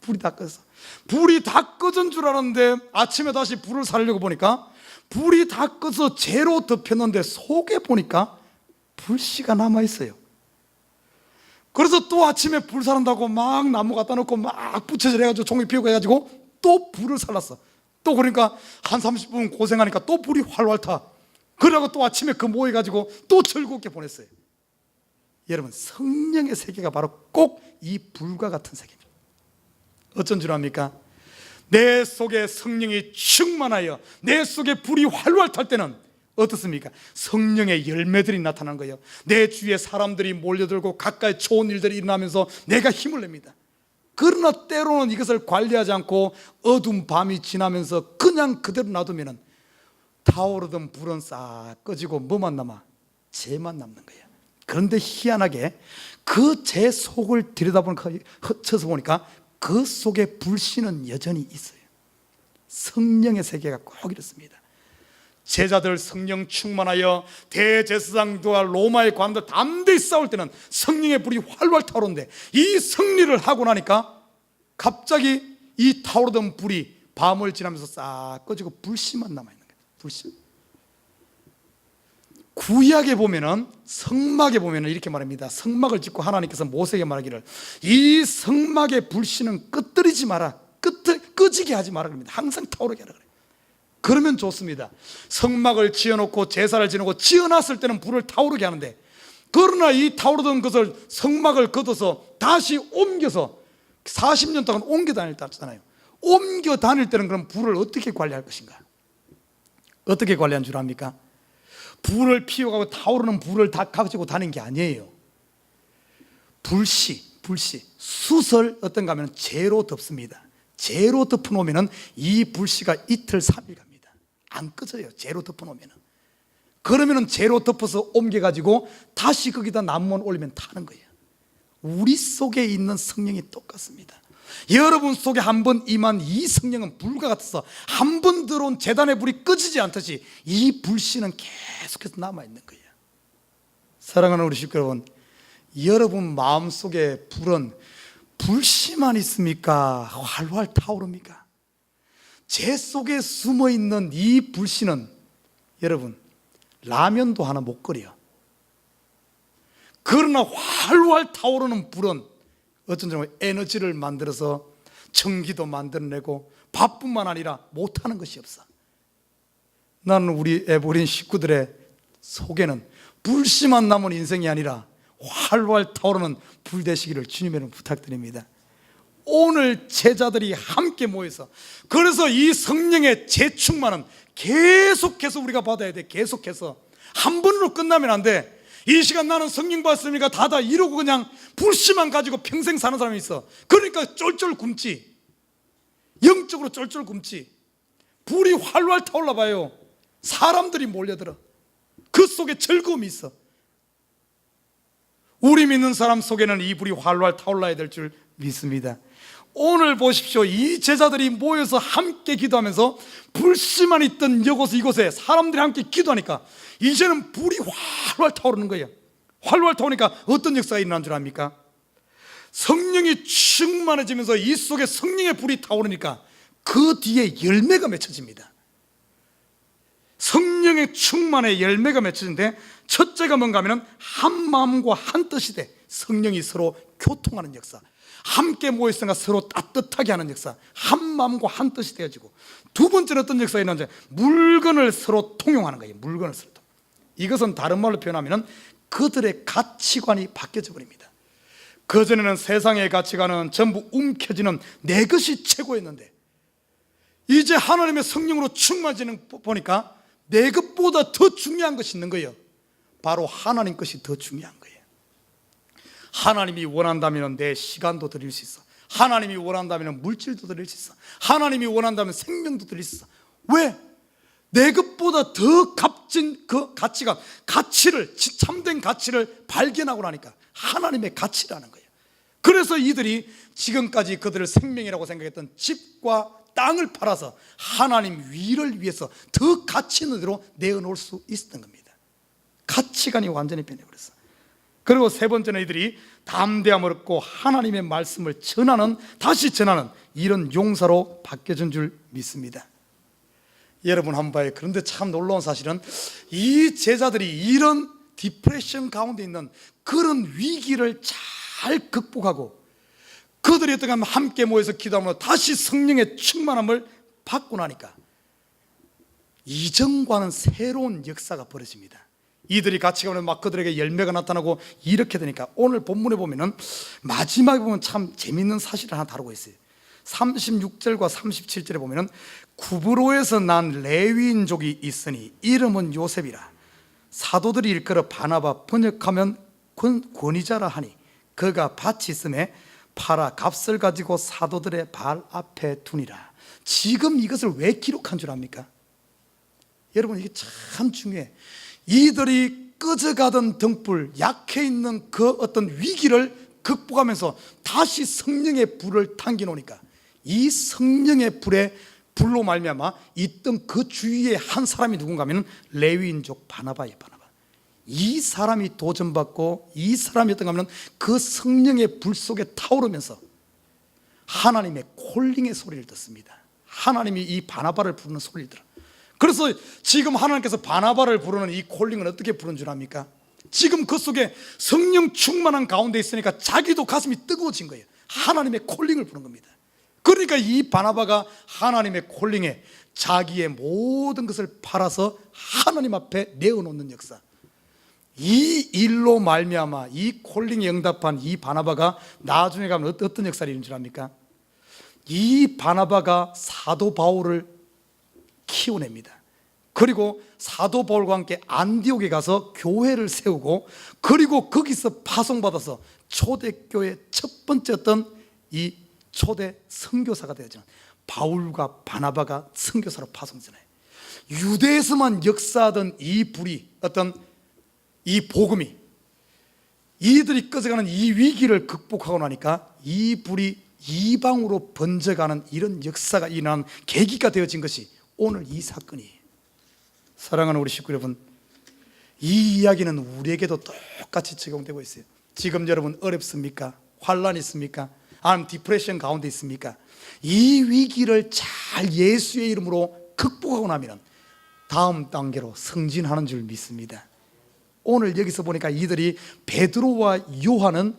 불이 다 꺼진 줄 알았는데 아침에 다시 불을 살려고 보니까 불이 다 꺼서 재로 덮였는데 속에 보니까 불씨가 남아있어요. 그래서 또 아침에 불 살한다고 막 나무 갖다 놓고 막 부채질 해가지고 종이 피우고 해가지고 또 불을 살랐어. 또 그러니까 한 30분 고생하니까 또 불이 활활 타. 그러고 또 아침에 그 모여가지고 또 즐겁게 보냈어요. 여러분, 성령의 세계가 바로 꼭 이 불과 같은 세계입니다. 어쩐 줄 압니까? 내 속에 성령이 충만하여 내 속에 불이 활활 탈 때는 어떻습니까? 성령의 열매들이 나타나는 거예요. 내 주위에 사람들이 몰려들고 가까이 좋은 일들이 일어나면서 내가 힘을 냅니다. 그러나 때로는 이것을 관리하지 않고 어두운 밤이 지나면서 그냥 그대로 놔두면 타오르던 불은 싹 꺼지고 뭐만 남아? 재만 남는 거예요. 그런데 희한하게 그 재 속을 들여다보니까 흩쳐서 보니까 그 속에 불씨는 여전히 있어요. 성령의 세계가 꼭 이렇습니다. 제자들 성령 충만하여 대제사장과 로마의 관들 담대히 싸울 때는 성령의 불이 활활 타오르는데 이 승리를 하고 나니까 갑자기 이 타오르던 불이 밤을 지나면서 싹 꺼지고 불씨만 남아있는 거예요. 불씨. 구약에 보면은 성막에 보면은 이렇게 말합니다. 성막을 짓고 하나님께서 모세에게 말하기를 이 성막의 불씨는 끄트리지 마라, 끄지게 하지 마라 그럽니다. 항상 타오르게 하라 그래요. 그러면 좋습니다. 성막을 지어놓고 제사를 지내고 지어놨을 때는 불을 타오르게 하는데, 그러나 이 타오르던 것을 성막을 걷어서 다시 옮겨서 40년 동안 옮겨 다녔잖아요. 옮겨 다닐 때는 그럼 불을 어떻게 관리할 것인가? 어떻게 관리한 줄 압니까? 불을 피워가고 타오르는 불을 다 가지고 다닌 게 아니에요. 불씨, 숯을 어떤가 하면 재로 덮습니다. 재로 덮어놓으면 이 불씨가 이틀 3일 갑니다. 안 꺼져요. 재로 덮어놓으면. 그러면 재로 덮어서 옮겨가지고 다시 거기다 나무만 올리면 타는 거예요. 우리 속에 있는 성령이 똑같습니다. 여러분 속에 한번 임한 이 성령은 불과 같아서 한 번 들어온 제단의 불이 꺼지지 않듯이 이 불씨는 계속해서 남아있는 거예요. 사랑하는 우리 식구 여러분, 여러분 마음속에 불은 불씨만 있습니까? 활활 타오릅니까? 제 속에 숨어있는 이 불씨는 여러분 라면도 하나 못 끓여. 그러나 활활 타오르는 불은 어쩐지 에너지를 만들어서 전기도 만들어내고 밥뿐만 아니라 못하는 것이 없어. 나는 우리 에버린 식구들의 속에는 불씨만 남은 인생이 아니라 활활 타오르는 불 되시기를 주님에는 부탁드립니다. 오늘 제자들이 함께 모여서, 그래서 이 성령의 재충만은 계속해서 우리가 받아야 돼. 계속해서. 한 번으로 끝나면 안 돼. 이 시간 나는 성령 받았으니까 다 이루고 그냥 불씨만 가지고 평생 사는 사람이 있어. 그러니까 쫄쫄 굶지. 영적으로 쫄쫄 굶지. 불이 활활 타올라 봐요. 사람들이 몰려들어. 그 속에 즐거움이 있어. 우리 믿는 사람 속에는 이 불이 활활 타올라야 될 줄 믿습니다. 오늘 보십시오. 이 제자들이 모여서 함께 기도하면서 불씨만 있던 이곳에 사람들이 함께 기도하니까 이제는 불이 활활 타오르는 거예요. 활활 타오르니까 어떤 역사가 일어난 줄 압니까? 성령이 충만해지면서 이 속에 성령의 불이 타오르니까 그 뒤에 열매가 맺혀집니다. 성령의 충만에 열매가 맺혀지는데, 첫째가 뭔가 하면 한 마음과 한 뜻이 돼. 성령이 서로 교통하는 역사. 함께 모였으니까 서로 따뜻하게 하는 역사. 한 마음과 한 뜻이 되어지고, 두 번째는 어떤 역사가 있는지, 물건을 서로 통용하는 거예요. 물건을 서로 통용. 이것은 다른 말로 표현하면 그들의 가치관이 바뀌어져 버립니다. 그전에는 세상의 가치관은 전부 움켜쥐는 내 것이 최고였는데, 이제 하나님의 성령으로 충만해지는 보니까 내 것보다 더 중요한 것이 있는 거예요. 바로 하나님 것이 더 중요한 거예요. 하나님이 원한다면 내 시간도 드릴 수 있어. 하나님이 원한다면 물질도 드릴 수 있어. 하나님이 원한다면 생명도 드릴 수 있어. 왜? 내 것보다 더 값진 그 가치를, 참된 가치를 발견하고 나니까 하나님의 가치라는 거예요. 그래서 이들이 지금까지 그들을 생명이라고 생각했던 집과 땅을 팔아서 하나님 위를 위해서 더 가치 있는 대로 내어놓을 수 있었던 겁니다. 가치관이 완전히 변해버렸어. 그리고 세 번째는 이들이 담대함을 얻고 하나님의 말씀을 다시 전하는 이런 용사로 바뀌어진 줄 믿습니다. 여러분 한번 봐요. 그런데 참 놀라운 사실은 이 제자들이 이런 디프레션 가운데 있는 그런 위기를 잘 극복하고, 그들이 어떻게 하면 함께 모여서 기도하면 다시 성령의 충만함을 받고 나니까 이전과는 새로운 역사가 벌어집니다. 이들이 같이 가면 막 그들에게 열매가 나타나고 이렇게 되니까, 오늘 본문에 보면은 마지막에 보면 참 재밌는 사실을 하나 다루고 있어요. 36절과 37절에 보면은 구브로에서 난 레위인족이 있으니 이름은 요셉이라. 사도들이 일컬어 바나바, 번역하면 권위자라 하니 그가 밭이 있음에 팔아 값을 가지고 사도들의 발 앞에 두니라. 지금 이것을 왜 기록한 줄 압니까? 여러분, 이게 참 중요해. 이들이 꺼져가던 등불, 약해 있는 그 어떤 위기를 극복하면서 다시 성령의 불을 당겨놓으니까 이 성령의 불로 말미암아 있던 그 주위에 한 사람이 누군가 하면 레위인족 바나바예요. 바나바. 이 사람이 도전받고 이 사람이 어떤가 하면 그 성령의 불 속에 타오르면서 하나님의 콜링의 소리를 듣습니다. 하나님이 이 바나바를 부르는 소리를 들어. 그래서 지금 하나님께서 바나바를 부르는 이 콜링을 어떻게 부르는 줄 압니까? 지금 그 속에 성령 충만한 가운데 있으니까 자기도 가슴이 뜨거워진 거예요. 하나님의 콜링을 부르는 겁니다. 그러니까 이 바나바가 하나님의 콜링에 자기의 모든 것을 팔아서 하나님 앞에 내어놓는 역사, 이 일로 말미암아 이 콜링에 응답한 이 바나바가 나중에 가면 어떤 역사를 이루는 줄 압니까? 이 바나바가 사도 바울을 키워냅니다. 그리고 사도 바울과 함께 안디옥에 가서 교회를 세우고, 그리고 거기서 파송받아서 초대교회 첫 번째 어떤 이 초대 선교사가 되었죠. 바울과 바나바가 선교사로 파송되잖아요. 유대에서만 역사하던 이 불이, 어떤 이 복음이, 이들이 꺼져가는 이 위기를 극복하고 나니까 이 불이 이방으로 번져가는 이런 역사가 일어난 계기가 되어진 것이 오늘 이 사건이에요. 사랑하는 우리 식구 여러분, 이 이야기는 우리에게도 똑같이 적용되고 있어요. 지금 여러분 어렵습니까? 환란 있습니까? 아니면 디프레션 가운데 있습니까? 이 위기를 잘 예수의 이름으로 극복하고 나면 다음 단계로 승진하는 줄 믿습니다. 오늘 여기서 보니까 이들이, 베드로와 요한은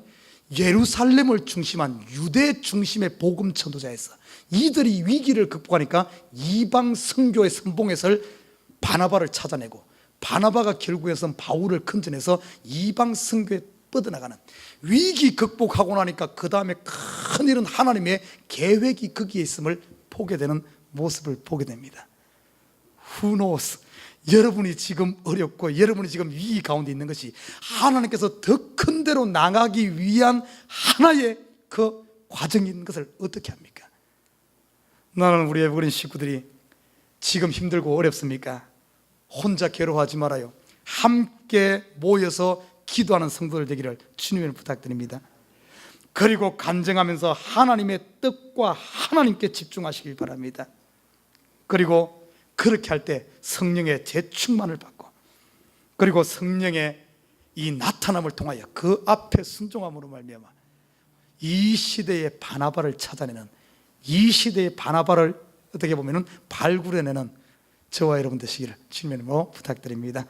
예루살렘을 중심한 유대 중심의 복음 전도자였어. 이들이 위기를 극복하니까 이방 선교의 선봉에서 바나바를 찾아내고, 바나바가 결국에선 바울을 건져내서 이방 선교의 뻗어나가는, 위기 극복하고 나니까 그 다음에 큰일은 하나님의 계획이 거기에 있음을 보게 되는 모습을 보게 됩니다. Who knows? 여러분이 지금 어렵고 여러분이 지금 위기 가운데 있는 것이 하나님께서 더 큰 데로 나가기 위한 하나의 그 과정인 것을 어떻게 합니까? 나는 우리 어린 식구들이 지금 힘들고 어렵습니까? 혼자 괴로워하지 말아요. 함께 모여서 기도하는 성도들 되기를 주님을 부탁드립니다. 그리고 간증하면서 하나님의 뜻과 하나님께 집중하시길 바랍니다. 그리고 그렇게 할 때 성령의 재충만을 받고, 그리고 성령의 이 나타남을 통하여 그 앞에 순종함으로 말미암아 이 시대의 바나바를 찾아내는, 이 시대의 바나바를 어떻게 보면 발굴해내는 저와 여러분 되시기를 주님의 이름으로 부탁드립니다.